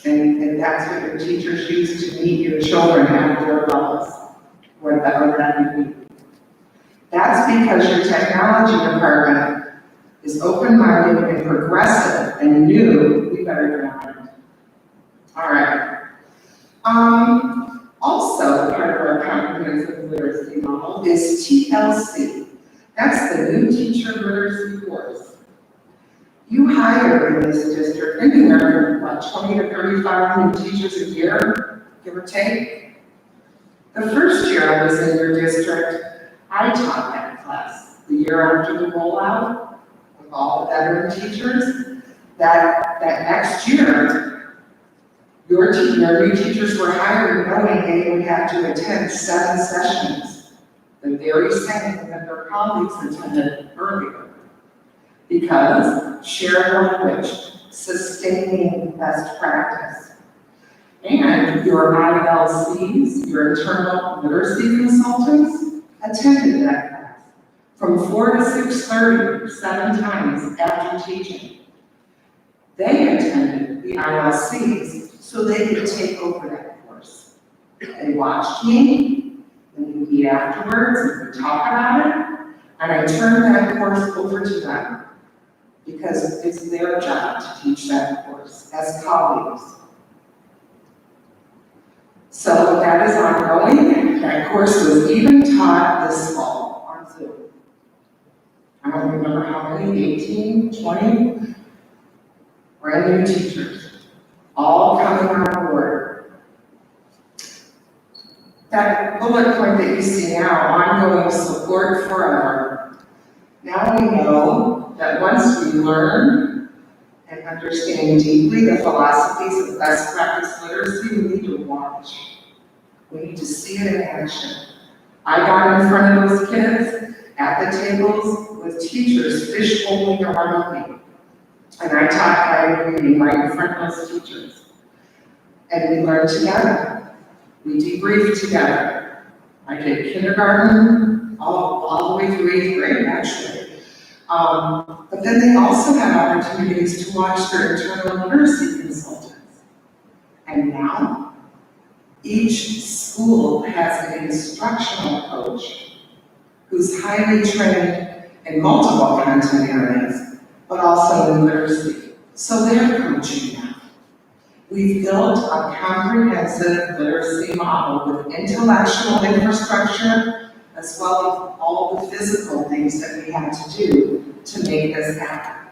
And that's what your teachers use to meet your children at their levels, whatever that may be. That's because your technology department is open-minded and progressive and new. We better get on it. All right. Also, part of our comprehensive literacy model is TLC. That's the new teacher literacy course. You hire in this district anywhere from 20 to 35 new teachers a year, give or take. The first year I was in your district, I taught that class. The year after the rollout, with all the veteran teachers, that next year, your new teachers were hired knowing they would have to attend 7 sessions, the very same that their colleagues attended earlier. Because shared language, sustaining best practice. And your ILCs, your internal literacy consultants, attended that class from 4 to 6:30, 7 times after teaching. They attended the ILCs so they could take over that course. They watched me, and we meet afterwards, and we talk about it, and I turned that course over to them, because it's their job to teach that course as colleagues. So that is ongoing. That course was even taught this fall on Zoom. I don't remember how many, 18, 20 brand new teachers, all coming on board. That bullet point that you see now, ongoing support forever. Now we know that once we learn and understand deeply the philosophies of best practice literacy, we need to watch. We need to see it in action. I got in front of those kids at the tables with teachers fishbowling around me. And I taught guided reading right in front of those teachers. And we learned together. We debriefed together. I did kindergarten all the way through 8th grade, actually. But then they also had opportunities to watch their internal literacy consultants. And now, each school has an instructional coach who's highly trained in multiple content areas, but also in literacy. So they're coaching now. We've built a comprehensive literacy model with intellectual infrastructure as well as all the physical things that we have to do to make this happen.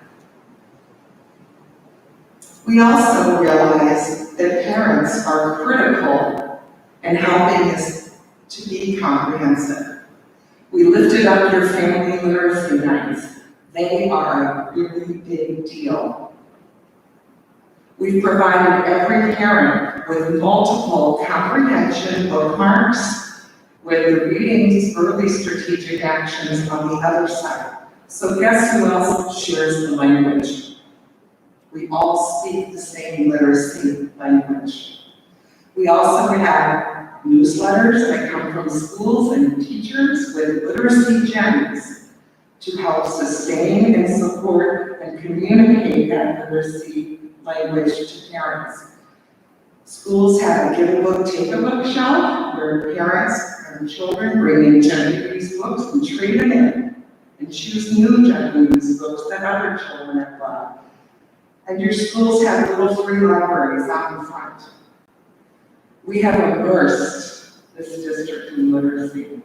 We also realize that parents are critical in helping us to be comprehensive. We lifted up your family literacy nights. They are a really big deal. We've provided every parent with multiple comprehension bookmarks with the readings, early strategic actions on the other side. So guess who else shares the language? We all speak the same literacy language. We also have newsletters that come from schools and teachers with literacy gems to help sustain and support and communicate that literacy language to parents. Schools have a give a book, take a book shelf where parents and children bring in gender use books and trade them in and choose new gender use books that other children have bought. And your schools have little free libraries out in front. We have immersed this district in literacy,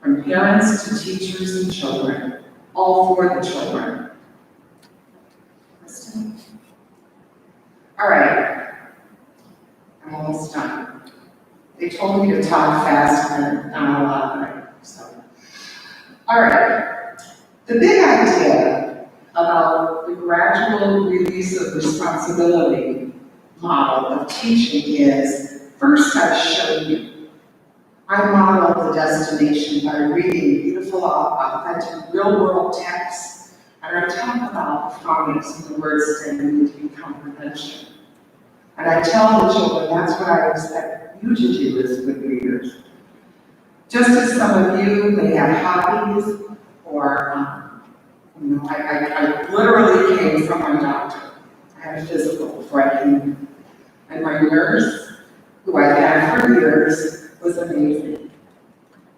from parents to teachers and children, all for the children. Kristen? All right, I'm almost done. They told me to talk fast and not a lot, right? So, all right. The big idea about the gradual release of responsibility model of teaching is, first I show you. I model the destination by reading beautiful, authentic, real-world texts, and I talk about the phonics and the words that need to be comprehension. And I tell the children that's what I expect you to do as good readers. Just as some of you may have hobbies, or I literally came from my doctor. I had a physical before I came here. And my nurse, who I've had for years, was amazing.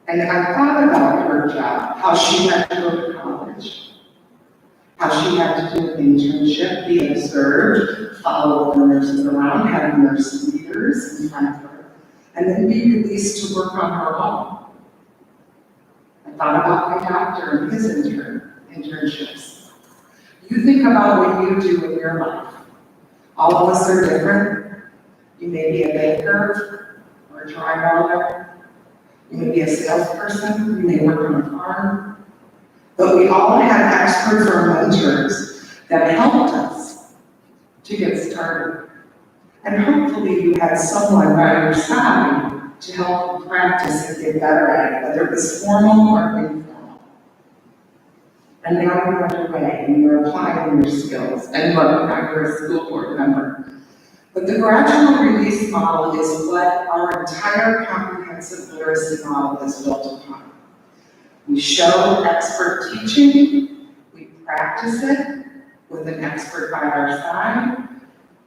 And I thought about her job, how she had to go to college, how she had to do an internship, be observed, follow the nurses around, have nurse leaders in front of her, and then be released to work on her own. I thought about my doctor and his internships. You think about what you do in your life. All of us are different. You may be a baker or a dry welder. You may be a salesperson. You may work on a farm. But we all have experts or mentors that helped us to get started. And hopefully you had someone by your side to help you practice and get better at it, whether it was formal or informal. And now you're underway and you're applying your skills. And look, now you're a school board member. But the gradual release model is what our entire comprehensive literacy model is built upon. We show expert teaching, we practice it with an expert by our side,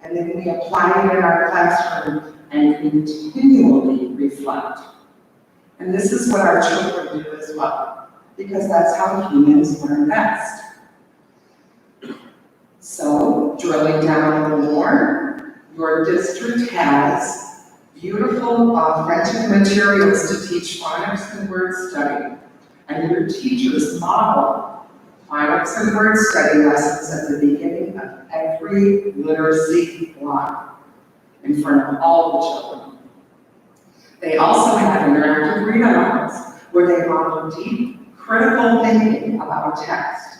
and then we apply it in our classroom and continually reflect. And this is what our children do as well, because that's how humans learn best. So, drilling down a little more, your district has beautiful, authentic materials to teach phonics and word study. And your teachers model phonics and word study lessons at the beginning of every literacy block in front of all the children. They also have interactive read-alouds where they model deep, critical thinking about text,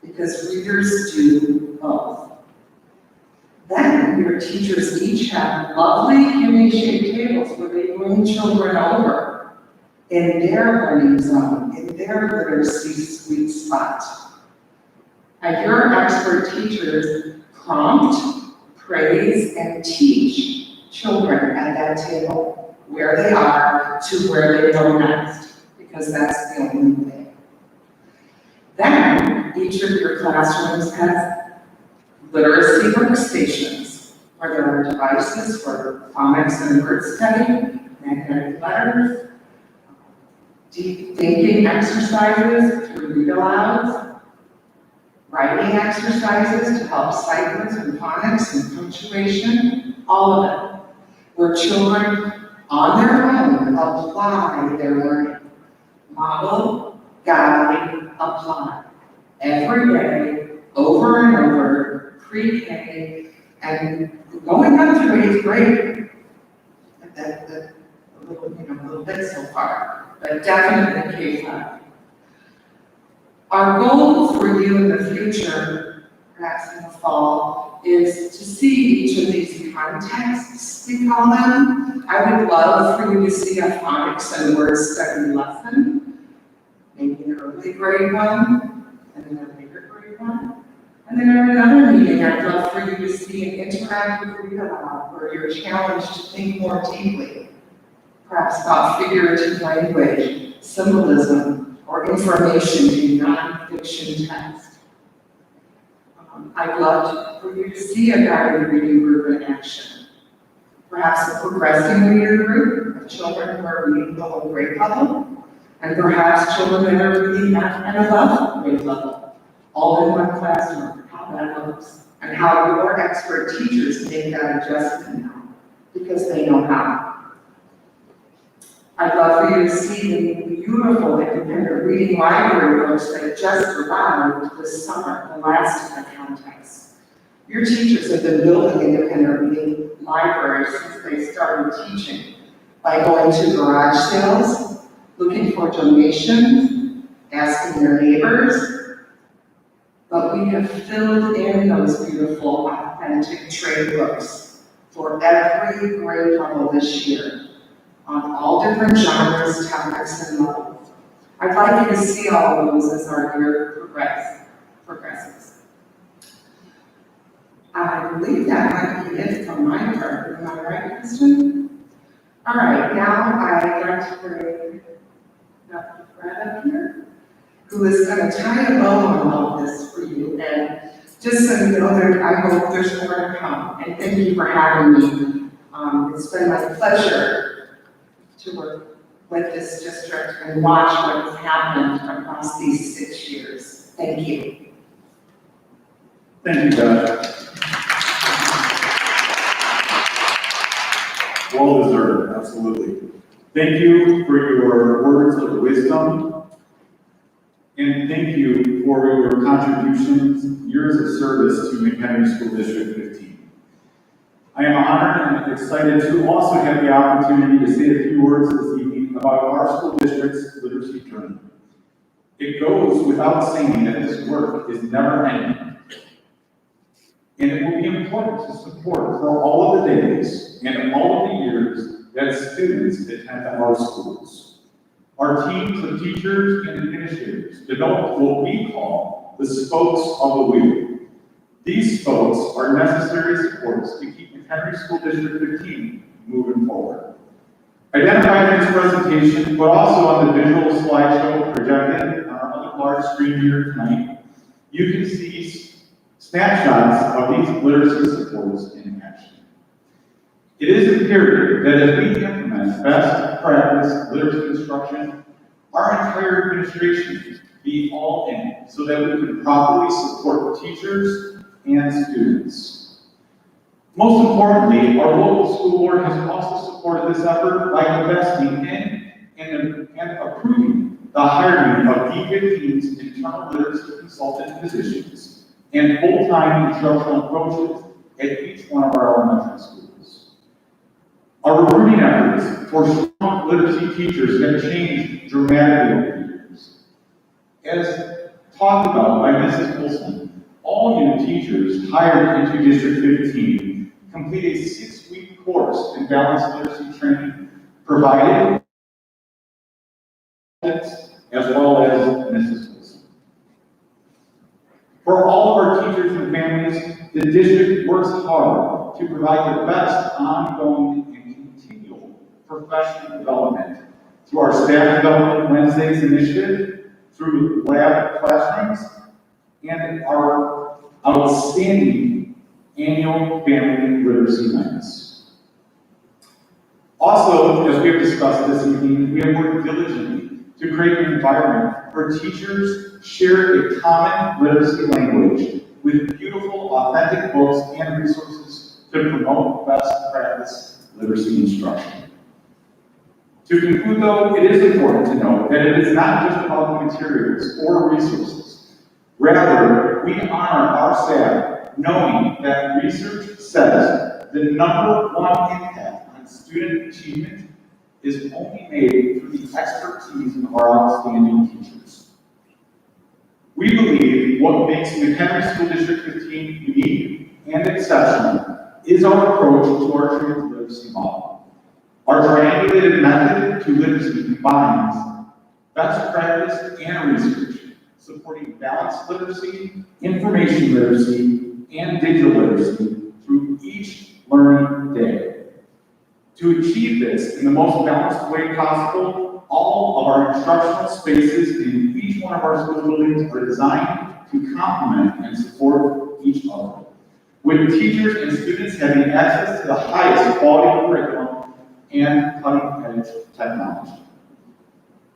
because readers do both. Then your teachers each have lovely kidney-shaped tables where they bring children over in their learning zone, in their literacy sweet spot. And your expert teachers prompt, praise, and teach children at that table where they are to where they go next, because that's the only way. Then each of your classrooms has literacy workstations, where there are devices for phonics and word study, magnetic letters, deep thinking exercises through read-alouds, writing exercises to help sight words and phonics and punctuation, all of it, where children on their own apply their learning. Model, guide, apply. Every day, over and over, pre-K, and going up to 8th grade. A little bit so far, but definitely K-5. Our goal for you in the future, perhaps in the fall, is to see each of these contexts, we call them. I would love for you to see a phonics and word study lesson, maybe an early grade one, and then a later grade one. And then at another meeting, I'd love for you to see an interactive read-aloud where you're challenged to think more deeply perhaps about figurative language, symbolism, or information in non-fiction text. I'd love for you to see a guided reading group in action. Perhaps a progressing reader group of children who are reading the whole grade level, and perhaps children that are reading at an 11th grade level, all in one classroom, how that looks, and how your expert teachers make that adjustment now, because they know how. I'd love for you to see the beautiful independent reading library books that just arrived this summer, the last of the contest. Your teachers have been building independent reading libraries since they started teaching by going to garage sales, looking for donations, asking their neighbors. But we have filled in those beautiful, authentic trade books for every grade level this year, on all different genres, topics, and levels. I'd like you to see all of those as our year progresses. I believe that might be it from my part. Am I right, Kristen? All right, now I'd like to bring Dr. Fred up here, who is going to tie a bow on all this for you. And just so you know, I hope there's more to come. And thank you for having me. It's been my pleasure to work with this district and watch what has happened across these 6 years. Thank you. Thank you, Beth. Well deserved, absolutely. Thank you for your words of wisdom, and thank you for your contributions, years of service to McHenry School District 15. I am honored and excited to also have the opportunity to say a few words this evening about our school district's literacy journey. It goes without saying that this work is never ending. And it will be important to support for all of the days and all of the years that students attend our schools. Our teams of teachers and administrators develop what we call the spokes of the wheel. These spokes are necessary supports to keep McHenry School District 15 moving forward. Identified in this presentation, but also on the visual slideshow projected on our other large screen here tonight, you can see snapshots of these literacy supports in action. It is imperative that as we implement best practice literacy instruction, our entire administration be all in so that we can properly support teachers and students. Most importantly, our local school board has also supported this effort by investing in and approving the hiring of D15's internal literacy consultant positions and full-time instructional coaches at each one of our elementary schools. Our recruiting efforts for strong literacy teachers have changed dramatically over the years. As talked about by Mrs. Wilson, all new teachers hired into District 15 complete a 6-week course in balanced literacy training provided as well as Mrs. Wilson. For all of our teachers and families, the district works hard to provide the best ongoing and continual professional development through our Staff Development Wednesdays initiative, through lab classrooms, and our outstanding annual family literacy nights. Also, as we have discussed this evening, we have worked diligently to create an environment where teachers share a common literacy language with beautiful, authentic books and resources to promote best practice literacy instruction. To conclude, though, it is important to note that it is not just about the materials or resources. Rather, we honor our staff knowing that research says the #1 impact on student achievement is only made through the expertise of our outstanding teachers. We believe what makes McHenry School District 15 unique and exceptional is our approach to our transliteracy model. Our triangulated method to literacy combines best practice and research, supporting balanced literacy, information literacy, and digital literacy through each learning day. To achieve this in the most balanced way possible, all of our instructional spaces in each one of our school buildings are designed to complement and support each other, with teachers and students having access to the highest quality curriculum and cutting-edge technology.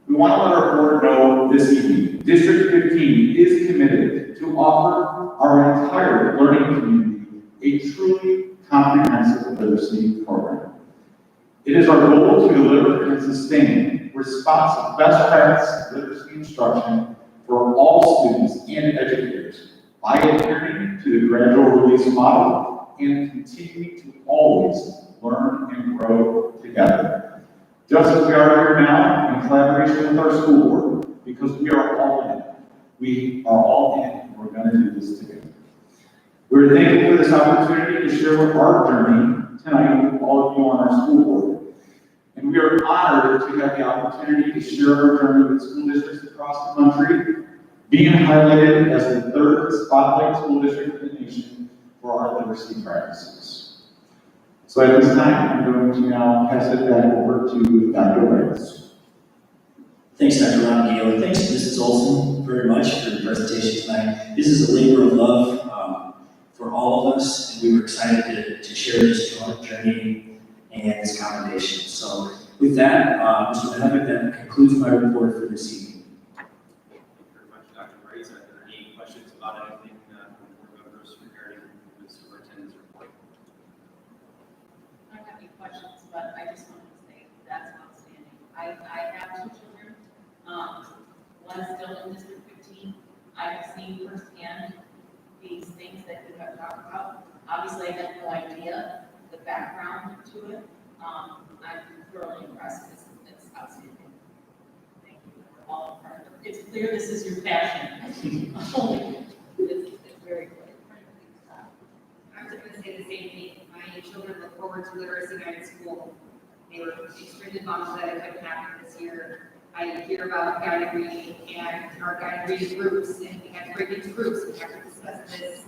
We want to let our board know this evening, District 15 is committed to offer our entire learning community a truly comprehensive literacy program. It is our goal to deliver and sustain responsive best practice literacy instruction for all students and educators by adhering to the gradual release model and continuing to always learn and grow together. Just as we are here now in collaboration with our school board, because we are all in it. We are all in it, and we're going to do this together. We're thankful for this opportunity to share our journey tonight with all of you on our school board. And we are honored to have the opportunity to share our journey with school districts across the country, being highlighted as the third spotlight school district in the nation for our literacy practices. So at this time, I'm going to now pass it back over to Dr. Reyes. Thanks, Dr. Ron. Thanks, Mrs. Olson, very much for the presentation tonight. This is a labor of love for all of us, and we were excited to share this journey and this commendation. So with that, Mr. Benedict, that concludes my report for this evening. Thank you very much, Dr. Rice. Are there any questions about anything from board members regarding the superintendent's report? I don't have any questions, but I just wanted to say that's outstanding. I have 2 children. One is still in District 15. I have seen firsthand these things that you have talked about. Obviously, I had no idea the background to it. I'm thoroughly impressed. It's outstanding. Thank you for all of our. It's clear this is your passion. It's very good. I was going to say the same thing. My children look forward to literacy night at school. They were extremely bummed that it couldn't happen this year. I hear about guided reading and our guided reading groups, and we have to break into groups. We have to discuss this,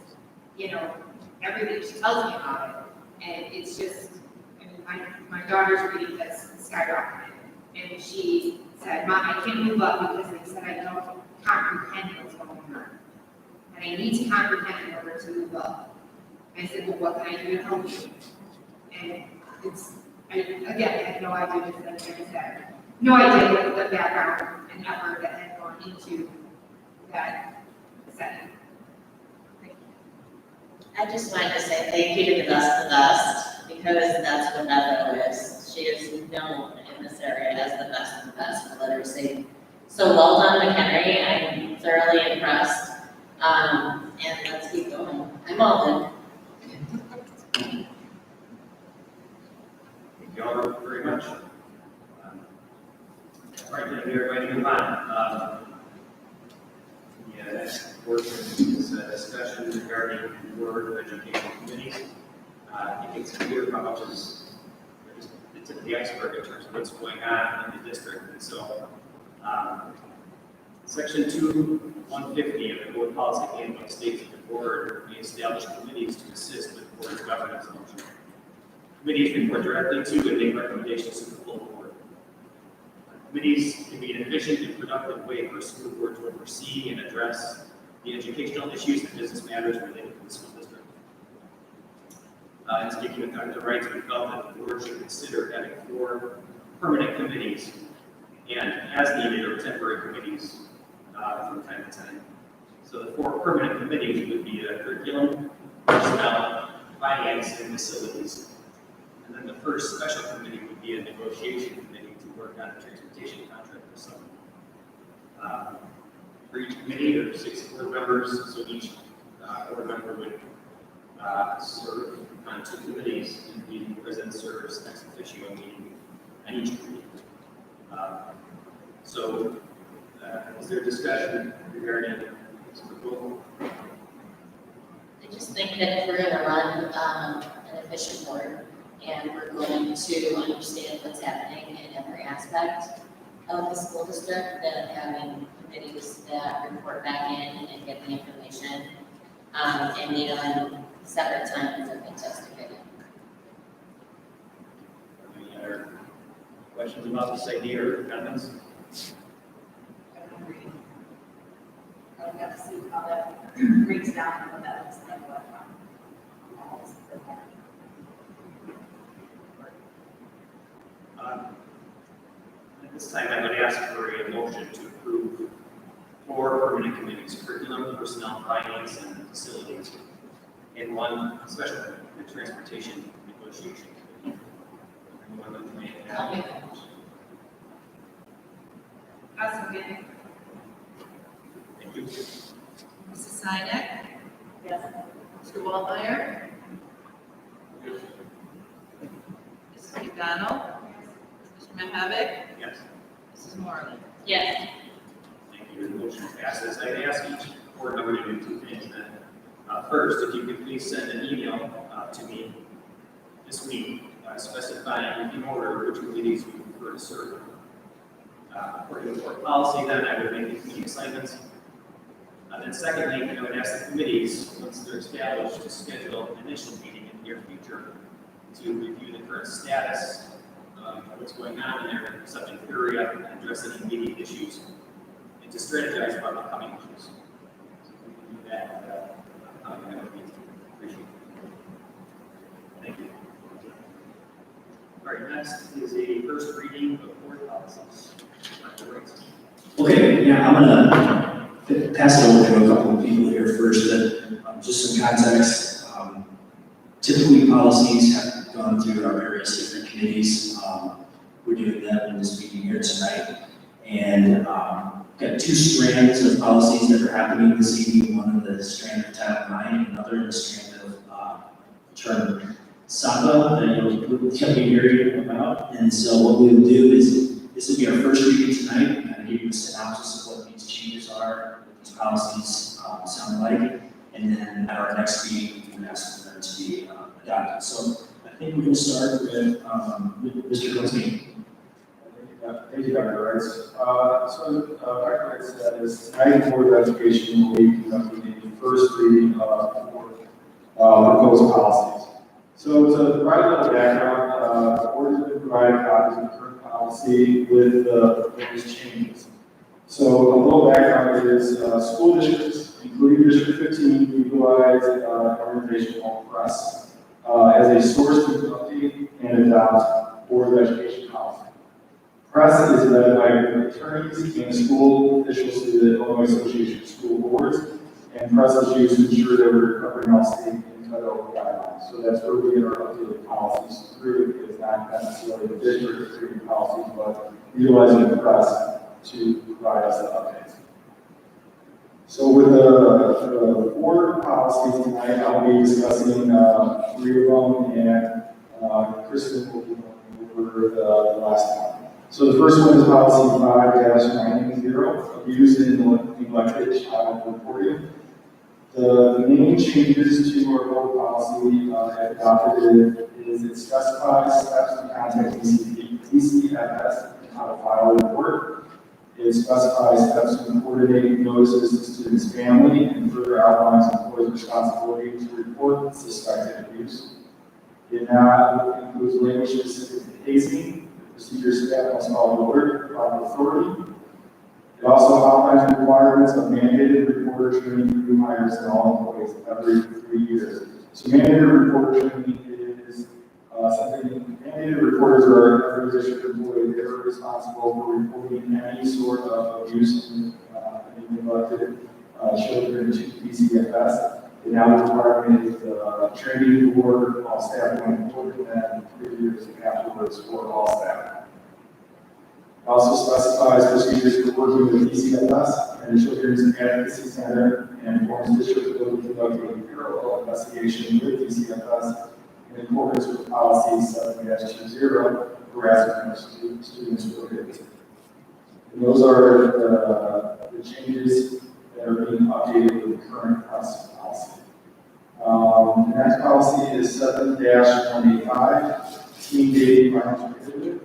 everything she tells me about it. And it's just, my daughter's reading has skyrocketed. And she said, Mom, I can't move up because they said I don't comprehend what's going on. And I need to comprehend in order to move up. I said, well, what can I do to help you? And I had no idea, just like I said, no idea what the background and effort that had gone into that setting. Thank you. I just wanted to say thank you to the best, because that's what Echo is. She is known in this area as the best for literacy. So well done, McHenry. I'm thoroughly impressed. And let's keep going. I'm all in. Thank you all very much. All right, then everybody move on. The next portion is a discussion regarding Board of Education committees. I think it's clear how much is the tip of the iceberg in terms of what's going on in the district. And so, Section 2-150 of the Board Policy Handbook states that the board may establish committees to assist with board governance function. Committees report directly to and make recommendations to the full board. Committees can be an efficient and productive way for a school board to oversee and address the educational issues and business matters related to the school district. In speaking with Dr. Wright, we felt that the board should consider having 4 permanent committees and as needed or temporary committees from time to time. So the 4 permanent committees would be curriculum, personnel, finance, and facilities. And then the first special committee would be a negotiation committee to work on a transportation contract for summer. For each committee, there are 6 board members, so each board member would serve on 2 committees, and the president serves ex officio meeting on each committee. Is there discussion regarding this proposal? I just think that if we're going to run an efficient board, and we're going to understand what's happening in every aspect of the school district, then having committees that report back in and get the information and meet on separate times is a fantastic idea. there questions about this idea or comments? I would have to see how that breaks down and what that looks like, but, At this time, I would ask for a motion to approve 4 permanent committees: curriculum, personnel, finance, and facilities, and 1 special committee, transportation negotiation. Anyone like to make that? I'll make that motion. Second. Thank you. Mrs. Sinek? Yes. Mr. Wallmeyer? Mrs. McDonald? Mr. Mahavik? Yes. Mrs. Morley? Yes. Thank you. The motion passes. I'd ask each board member to do 2 things then. First, if you could please send an email to me this week specifying in order which committees you prefer to serve. According to board policy, then I would make the committee assignments. Then secondly, I would ask the committees, once they're established, to schedule an initial meeting in the near future to review the current status of what's going on in their subject area and address any immediate issues, and to strategize about upcoming issues. So if we can do that, that would be appreciated. Thank you. All right, next is a first reading of board policies. Dr. Riggs. Okay, yeah, I'm gonna pass it over to a couple of people here first, that, just some context. Typically, policies have gone through our various different committees. We're doing that in this meeting here tonight. And got 2 strands of policies that are happening this evening, one in the strand of Title IX, and another in the strand of term SAPA that you'll be hearing about. And so what we will do is, this will be our first reading tonight, and kind of give you a synopsis of what these changes are, what these policies sound like, and then at our next meeting, we can ask for them to be adopted. So I think we're going to start with Mr. Coates. Thank you, Dr. Rice. Dr. Rice said is tonight, the Board of Education will be conducting the first reading of proposed policies. So to provide a little background, the board has been provided copies of the current policy with the latest changes. So a little background is school districts, including District 15, utilize an organization called PRESS as a source to update and adopt Board of Education policy. PRESS is led by attorneys and school officials through the Illinois Association of School Boards, and PRESS is used to ensure that we're covering all state and federal guidelines. So that's where we get our updated policies through. It's not necessarily the district creating policies, but utilizing the PRESS to provide us the updates. So with the 4 policies tonight, I'll be discussing 3 of them, and Kristen will be going over the last one. So the first one is policy 5-980, abuse and neglected child reporting. The main changes to our board policy adopted is it specifies steps to contact DCFS and how to file a report. It specifies steps to coordinate notices to students' family and further outlines employees' responsibility to report suspected abuse. It now includes language specific to hazing. Procedures staff must follow alert proper authority. It also outlines the requirements of mandated reporter training for new hires and all employees every 3 years. So mandated reporter training is something, mandated reporters are every district employee. They're responsible for reporting any sort of abuse and neglected children to DCFS. And now the requirement is training for all staff going forward, and then 3 years afterwards for all staff. It also specifies procedures for working with DCFS and the Children's Advocacy Center, and informs district will be conducting a parallel investigation with DCFS in accordance with policy 7-20, harassment of students related. And those are the changes that are being updated with the current PRESS policy. The next policy is 7-185, teen dating violence prohibited.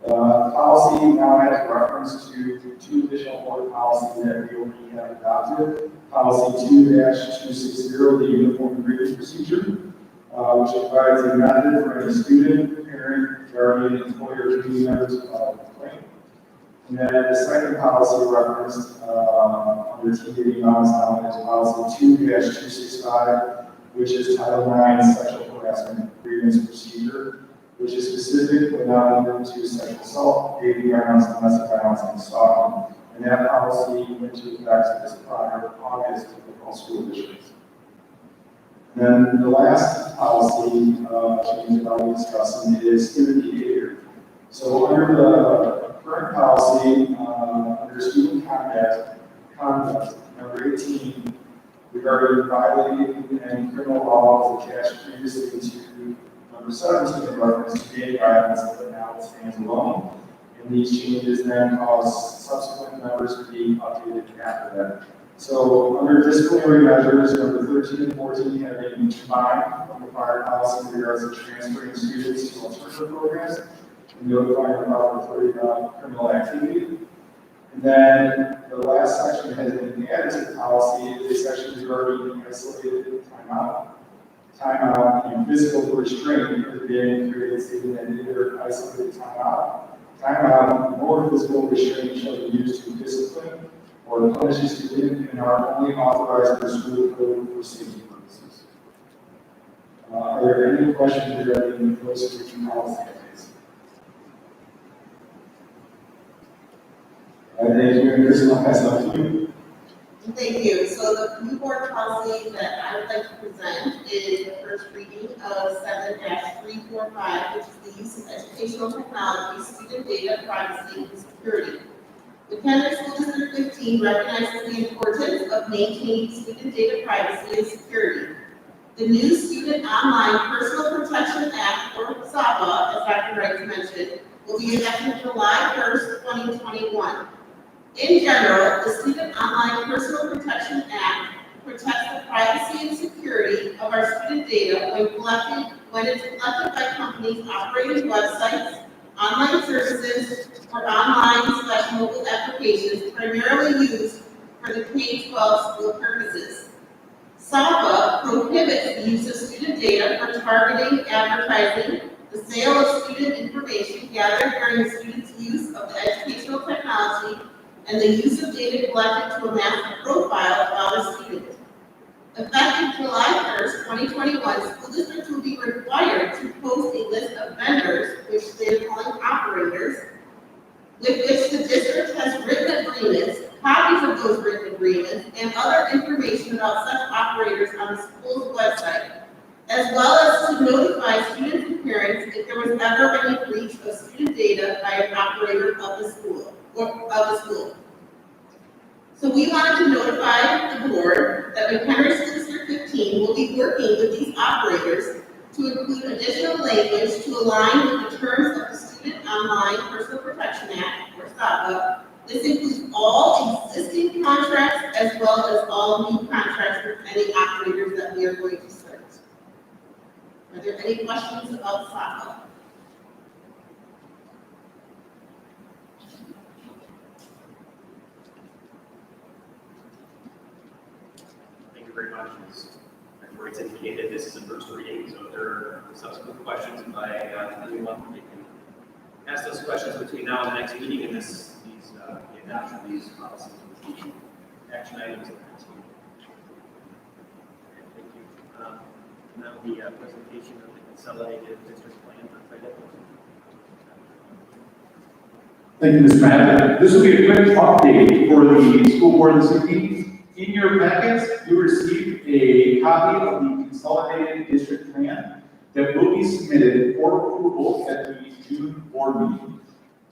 Policy now has reference to 2 additional board policies that we already have adopted. Policy 2-260, the uniform grievance procedure, which provides a method for any student, parent, regarding employer community members of complaint. And then the second policy referenced under TDD now is known as policy 2-265, which is Title IX sexual harassment grievance procedure, which is specific but not limited to sexual assault, dating violence, domestic violence, and stalking. And that policy went into effect this prior August for all school districts. And then the last policy change that I'll be discussing is student behavior. So under the current policy, under student conduct, number 18, regarding violating any criminal laws attached previously to number 17, in reference to dating violence, but now it stands alone. And these changes then cause subsequent numbers to be updated after that. So under disciplinary measures, number 13 and 14 have been combined from the prior policy in regards to transferring students to alternative programs and notifying about reporting on criminal activity. And then the last section has been added to the policy, is a section regarding isolated timeout, and physical restraint has been created, stating that either isolated timeout, or physical restraint shall be used to discipline or punish a student and are only authorized per school code for safety purposes. Are there any questions regarding those three policies? Thank you, and Chris, I'll pass it on to you. Thank you. So the new board policy that I would like to present is the first reading of 7-345, which is the use of educational technology, student data, privacy, and security. The Kenner School District 15 recognizes the importance of maintaining student data privacy and security. The new Student Online Personal Protection Act, or SAPA, as Dr. Wright mentioned, will be effective July 1st, 2021. In general, the Student Online Personal Protection Act protects the privacy and security of our student data when it's collected by companies operating websites, online services, or online/mobile applications primarily used for the K-12 school purposes. SAPA prohibits the use of student data for targeting, advertising, the sale of student information gathered during the student's use of the educational technology, and the use of data collected to amass a profile about a student. Effective July 1st, 2021, school districts will be required to post a list of vendors, which they're calling operators, with which the district has written agreements, copies of those written agreements, and other information about such operators on the school's website, as well as to notify students and parents if there was ever any breach of student data by an operator of the school. So we wanted to notify the board that McHenry School District 15 will be working with these operators to include additional language to align with the terms of the Student Online Personal Protection Act, or SAPA. This includes all existing contracts as well as all new contracts with any operators that we are going to start. Are there any questions about SAPA? Thank you very much. As Dr. Wright indicated, this is a first reading, so if there are subsequent questions by anyone, they can ask those questions between now and the next meeting, and the adoption of these policies will be action items at the next meeting. Thank you. Now the presentation of the consolidated district plan for credit. Thank you, Mr. Madden. This will be a quick update for the school board this evening. In your packets, you received a copy of the consolidated district plan that will be submitted for approval at the June board meeting.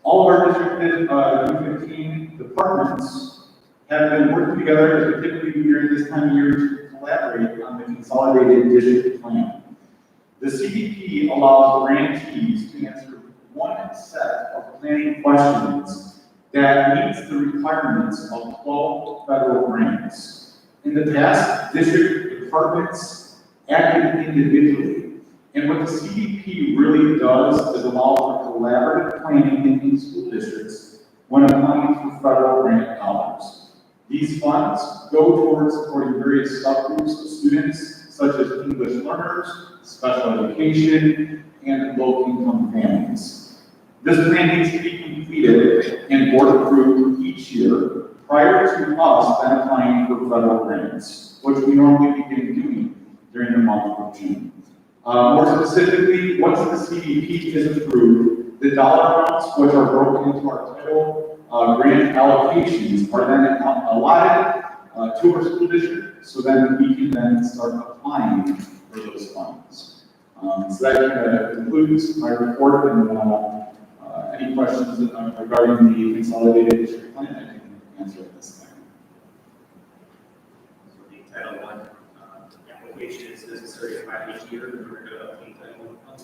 All of our district June 15 departments have been working together as we typically do during this time of year to collaborate on the consolidated district plan. The CDP allows grantees to answer one set of planning questions that meets the requirements of 12 federal grants. In the past, district departments acted individually, and what the CDP really does is allow for collaborative planning in school districts when applying for federal grant dollars. These funds go towards supporting various subgroups of students, such as English learners, special education, and low-income families. This plan needs to be completed and board approved each year prior to us then applying for federal grants, which we normally begin doing during the month of June. More specifically, once the CDP is approved, the dollar amounts which are broken into our title grant allocations are then allotted to our school district, so then we can then start applying for those funds. So that kind of concludes my report, and any questions regarding the consolidated district plan, I can answer at this time. So the Title I application is necessary to file each year, and we're going to obtain Title I funds.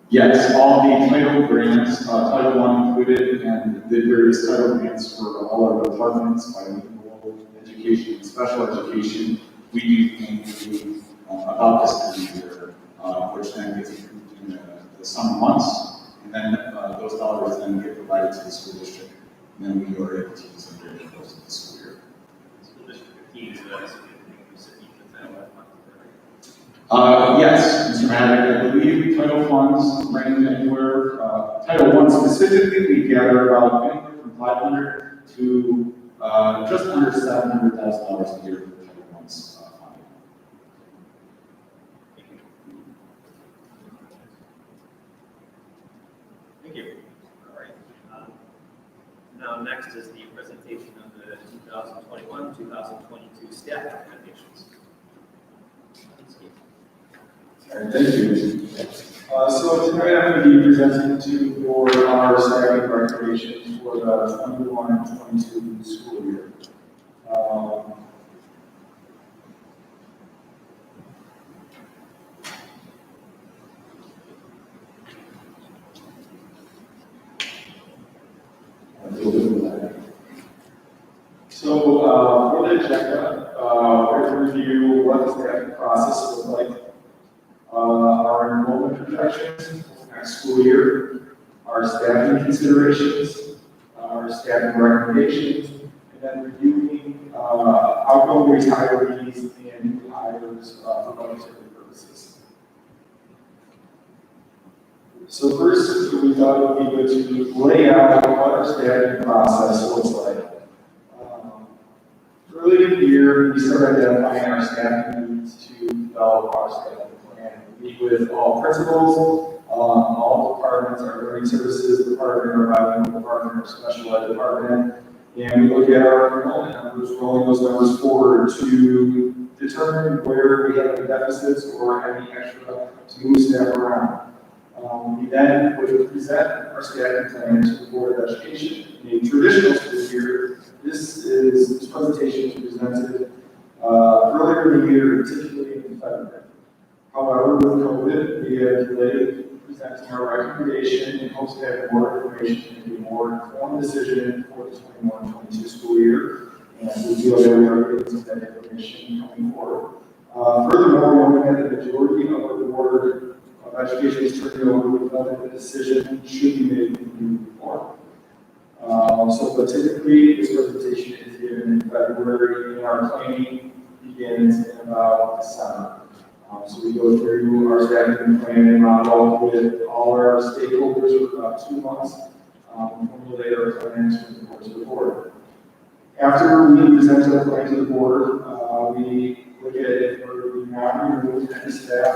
Yes, all the title grants, Title I included, and the various title grants for all our departments, bilingual education, special education, we do annually about this time of year, which then gets approved in the summer months, and then those dollars then get provided to the school district, and then we are able to use them during the course of the school year. School District 15 is the recipient of Title I funds. Yes, Mr. Maddox, I believe title funds range anywhere, Title I specifically, we gather about anywhere from $500 to just under $700,000 a year for Title I's funding. Thank you. All right. Now, next is the presentation of the 2021-2022 staff recommendations. All right, thank you. So tonight I'm going to be presenting to the board our staffing recommendations for the 21-22 school year. So for the agenda, we're going to review what the staffing process looks like, our enrollment projections for the next school year, our staffing considerations, our staffing recommendations, and then reviewing outgoing retirees and new hires for budgetary purposes. So first, we thought it would be good to lay out what our staffing process looks like. Early in the year, we started identifying our staffing needs to develop our staffing plan. We meet with all principals, all departments, our learning services department, our bilingual department, our special ed department, and we look at our enrollment numbers, rolling those numbers forward to determine where we have any deficits or any extra to move staff around. We then would present our staffing plan to the Board of Education. In a traditional school year, this presentation is presented earlier in the year, particularly in February. However, with COVID, we have delayed presenting our recommendation in hopes to have more information and a more informed decision for the 21-22 school year. And we feel that we are getting some of that information coming forward. Furthermore, knowing that the majority of our Board of Education is turning over, we felt that the decision should be made in due form. But typically, this presentation is given in February, and our planning begins in about December. So we go through our staffing plan and model with all our stakeholders for about 2 months, and formulate our plans for the course of the board. After we present our plan to the board, we look at it for the non-renewal and staff.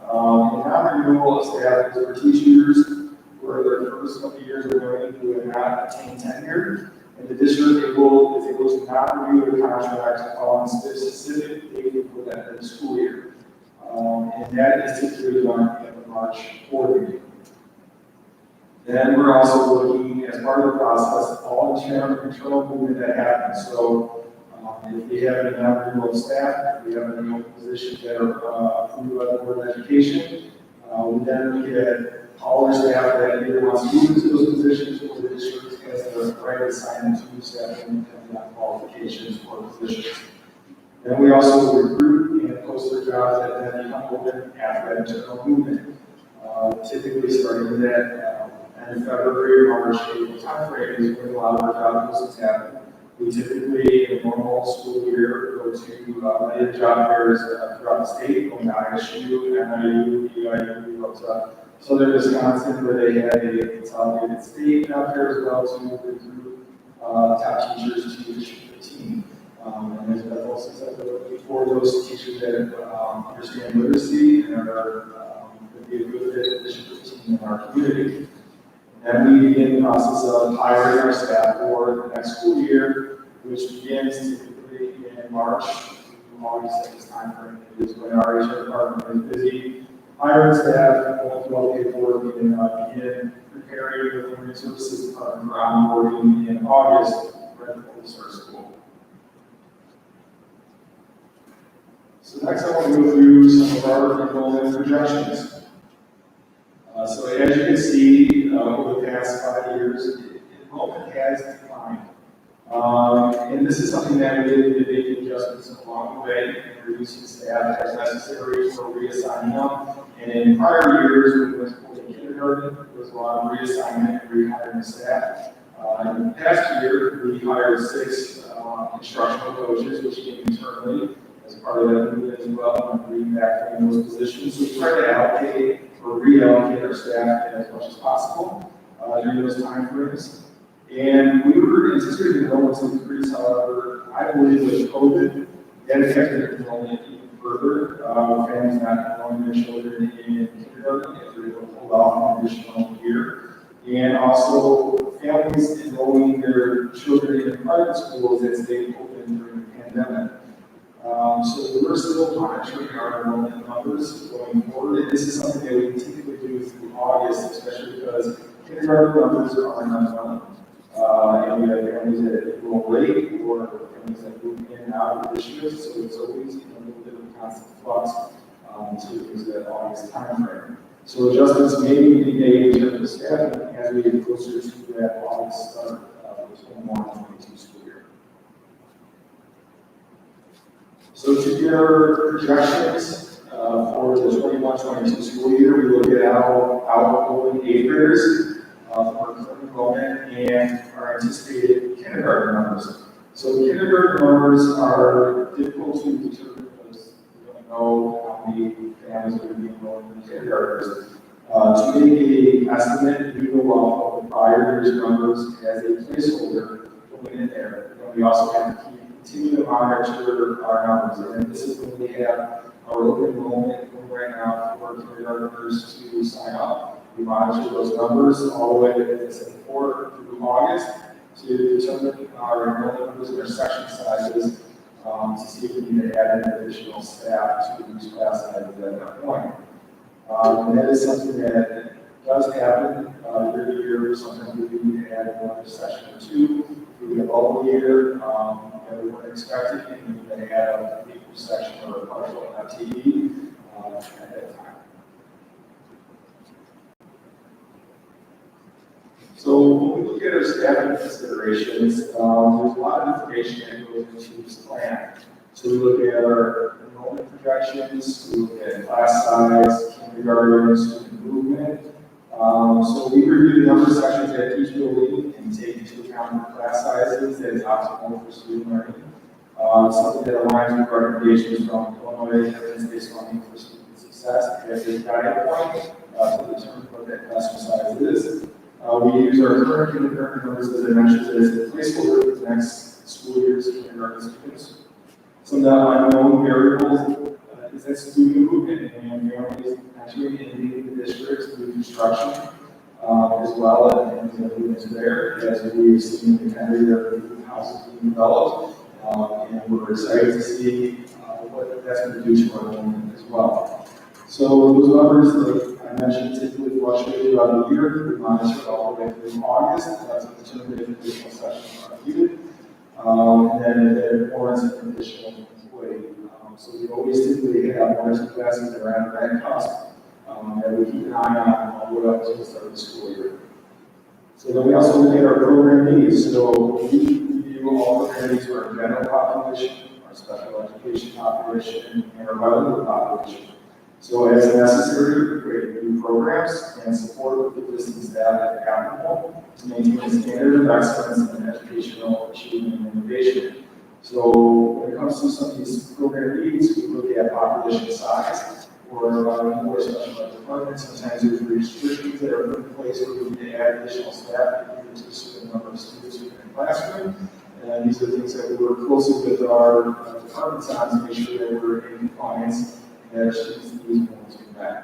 Non-renewal staff is for teachers for their first couple of years of learning who have not attained tenure, and the district is able to not renew the contract on specific date for that school year. And that is typically done at the March board meeting. Then we're also looking, as part of the process, all internal movement that happens. So if we have any non-renewal staff, if we have any open positions that are approved by the Board of Education, we then look at all our staff that either wants to move into those positions or the district has the right assignment to move staff and have qualifications for positions. Then we also recruit and post their jobs that then become open after that internal movement. Typically starting that end of February, March, April timeframe is when a lot of our job postings happen. We typically, in a normal school year, go to many job fairs throughout the state, going to ISU, NIU, EIU, go to Southern Wisconsin, where they have a consolidated state job fair as well to recruit top teachers to leadership 15. And there's been also successful for those teachers that understand literacy and are would be a good fit addition to the team in our community. And we begin the process of hiring our staff for the next school year, which begins typically in March through August at this time frame. It is when our HR department is busy hiring staff, going through all the paperwork, and begin preparing the learning services department for onboarding in August, right before we start school. So next I want to go through some of our enrollment projections. So as you can see, over the past 5 years, enrollment has declined. And this is something that we did make adjustments along the way, reducing staff as necessary for reassigning them. And in prior years, when we went to kindergarten, there was a lot of reassignment and rehiring staff. In the past year, we hired 6 instructional coaches, which came internally as part of that movement as well, and bring back in those positions. So we try to allocate or reallocate our staff as much as possible during those time frames. And we were anticipating enrollment to increase, however, I believe with COVID, that affected enrollment even further. Families not enrolling their children in kindergarten if they're able to hold off an additional year. And also families enrolling their children in private schools as they opened during the pandemic. So we're still monitoring our enrollment numbers going forward. And this is something that we typically do through August, especially because kindergarten numbers are unknown. And we have families that enroll late or families that move in and out of initiatives. So it's always a little bit of a constant flux to that August timeframe. So adjustments may be made in terms of staffing as we get closer to that August start of the 21-22 school year. So to get our projections for the 21-22 school year, we look at how outgoing 8th graders from our current enrollment and our anticipated kindergarten numbers. So kindergarten numbers are difficult to determine because we don't know how many families are going to be enrolled in kindergartners. To make an estimate, we go off of the prior year's numbers as a placeholder going in there. And we also have to continue to monitor our numbers. And this is when we have our open enrollment going right now for kindergartners to sign up. We monitor those numbers all the way to September through August to determine our enrollment numbers and our section sizes to see if we need to add an additional staff to reduce class sizes at that point. And that is something that does happen year to year. Sometimes we need to add another session or two through the whole year that we weren't expecting, and we may add a equal section or a partial FTE at that time. So when we look at our staffing considerations, there's a lot of information that goes into this plan. So we look at our enrollment projections, we look at class size, kindergarten, student movement. So we review the number of sections at each building and take into account the class sizes that is optimal for student learning. Something that aligns with recommendations from Illinois evidence-based funding for student success as a guiding point to determine what that classroom size is. We use our current kindergarten numbers, as I mentioned, as a placeholder for the next school year's kindergarten students. Some of the unknown variables is that student movement and families actually in the districts through construction as well, and the movements there as we've seen in the country there are houses being developed, and we're excited to see what that's going to do to our enrollment as well. So those numbers, like I mentioned, typically fluctuate throughout the year. We monitor all the way through August to determine if additional sessions are needed, and then if there warrants an additional employee. So we always typically have one or two classes that are at that cost that we keep an eye on all the way up to the start of the school year. So then we also look at our program needs. So we review all the needs for our general population, our special education population, and our bilingual population. So as necessary, create new programs and support the existing staff at applicable to maintain a standard of excellence in educational achievement and innovation. So when it comes to some of these program needs, we look at population size or more special ed departments. Sometimes there's restrictions that are put in place where we need to add additional staff to a certain number of students within the classroom. And these are things that we work closely with our departments on to make sure that we're in compliance and that students' needs won't be met.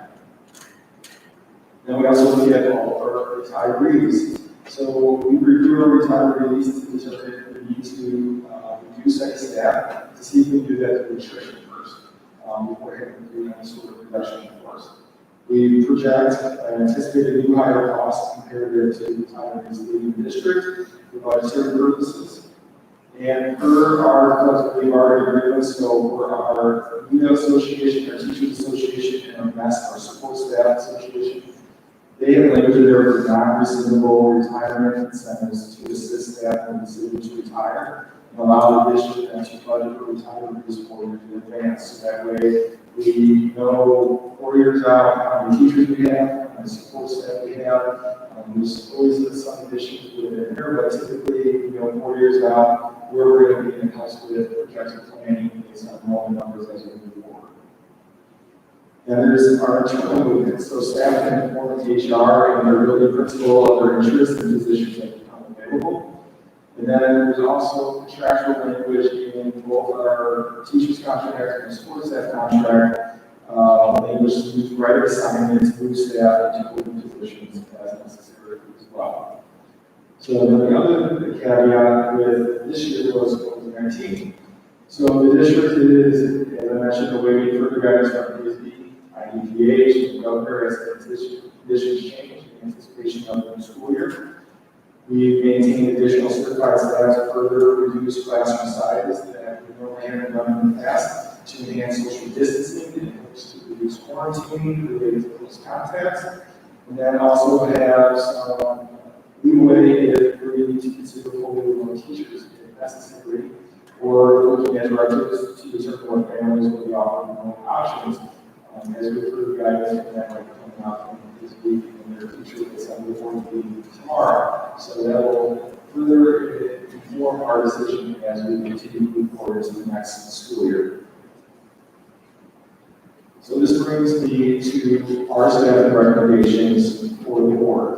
Then we also look at all of our retirees. So we review our retirees to determine the need to reduce any staff to see if we can do that through attrition first before having to do any sort of reduction in force. We project anticipated new hire costs compared to retirees leaving the district for budgetary purposes. And per our collectively bargaining agreement, so for our UNO Association, our Teachers Association, and our MEST, our Support Staff Association, they have language there for non-rescindable retirement incentives to assist staff in the decision to retire and allow the district and to budget for retirees 4 years in advance. So that way we know 4 years out how many teachers we have, how many support staff we have. There's always some additions within here, but typically, 4 years out, where we're going to be in house with projected planning based on enrollment numbers as we move forward. And there's our internal movement, so staff can inform HR and their building principal of their interests and positions that become available. And then there's also contractual language in both our teachers contract and support staff contract, language to use right assignments, move staff into open positions as necessary as well. So then the other caveat with this year was COVID-19. So the district is, as I mentioned, awaiting further guidance from PSB, IDPH, and governor as conditions change in anticipation of the new school year. We've maintained additional certified staff to further reduce classroom sizes that we normally haven't done in the past to enhance social distancing and helps to reduce quarantine related to close contacts. And then also have some leeway if we need to consider fully remote teachers if necessary, or looking at directives to determine what families will be offering remote options. As we further guidance from that might be coming out this week and their teacher that's on the board meeting tomorrow. So that will further inform our decision as we continue to move forward to the next school year. So this brings me to our staff recommendations for the board.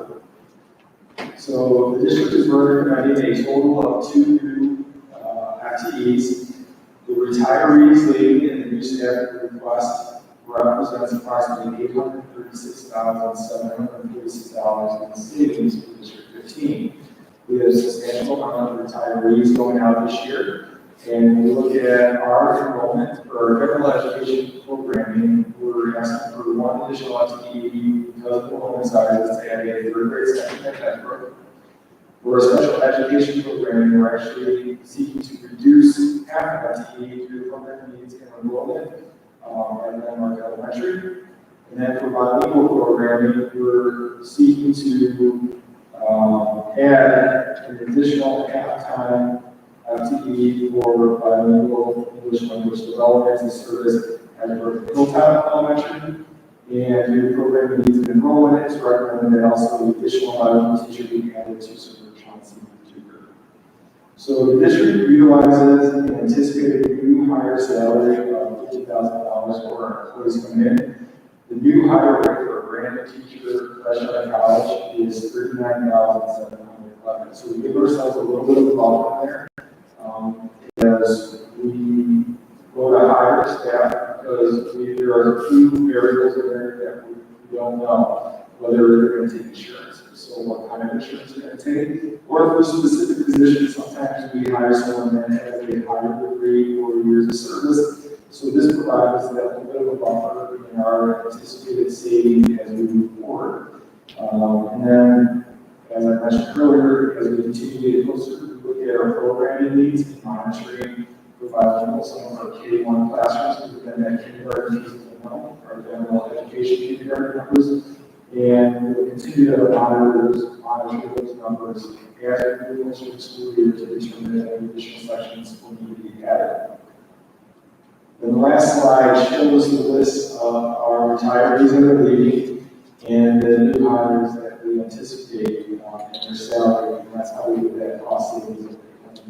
So the district is recommending a total of 2 new FTEs. The retirees leaving and the new staff request represents approximately $836,746 in savings for District 15. We have a substantial amount of retirees going out this year, and when we look at our enrollment for our federal education programming, we're asking for 1 additional FTE because of enrollment sizes to add a 3rd grade section at that program. For our special education programming, we're actually seeking to reduce half of FTE due to program needs and enrollment. And then our elementary. And then for bilingual programming, we're seeking to add an additional half-time FTE for bilingual English language development and service at Hilltop Elementary. And due to programming needs and enrollment, it's recommended that also the additional bilingual teacher be added to serve Chauncey tutor. So the district utilizes an anticipated new hire salary of $50,000 for our employees coming in. The new hire rate for a brand new teacher fresh out of college is $39,711. So we give ourselves a little bit of a buffer there as we go to hire staff because there are a few variables in there that we don't know whether they're going to take insurance. So what kind of insurance they're going to take, or for specific positions, sometimes we hire someone that has a higher degree or years of service. So this provides that little bit of a buffer in our anticipated saving as we move forward. And then, as I mentioned earlier, as we continue to get closer, we look at our programming needs and monitoring, providing some of our K-1 classrooms within that kindergarten piece of the realm, our general education kindergarten numbers. And we'll continue to monitor those numbers as we move into the school year to determine if additional sections will need to be added. And the last slide shows the list our retirees that are leaving and the new hires that we anticipate, and their salary, and that's how we get that cost savings of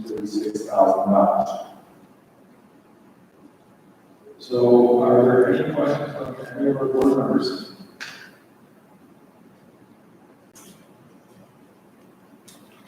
$36,000. So are there any questions on any of our board members?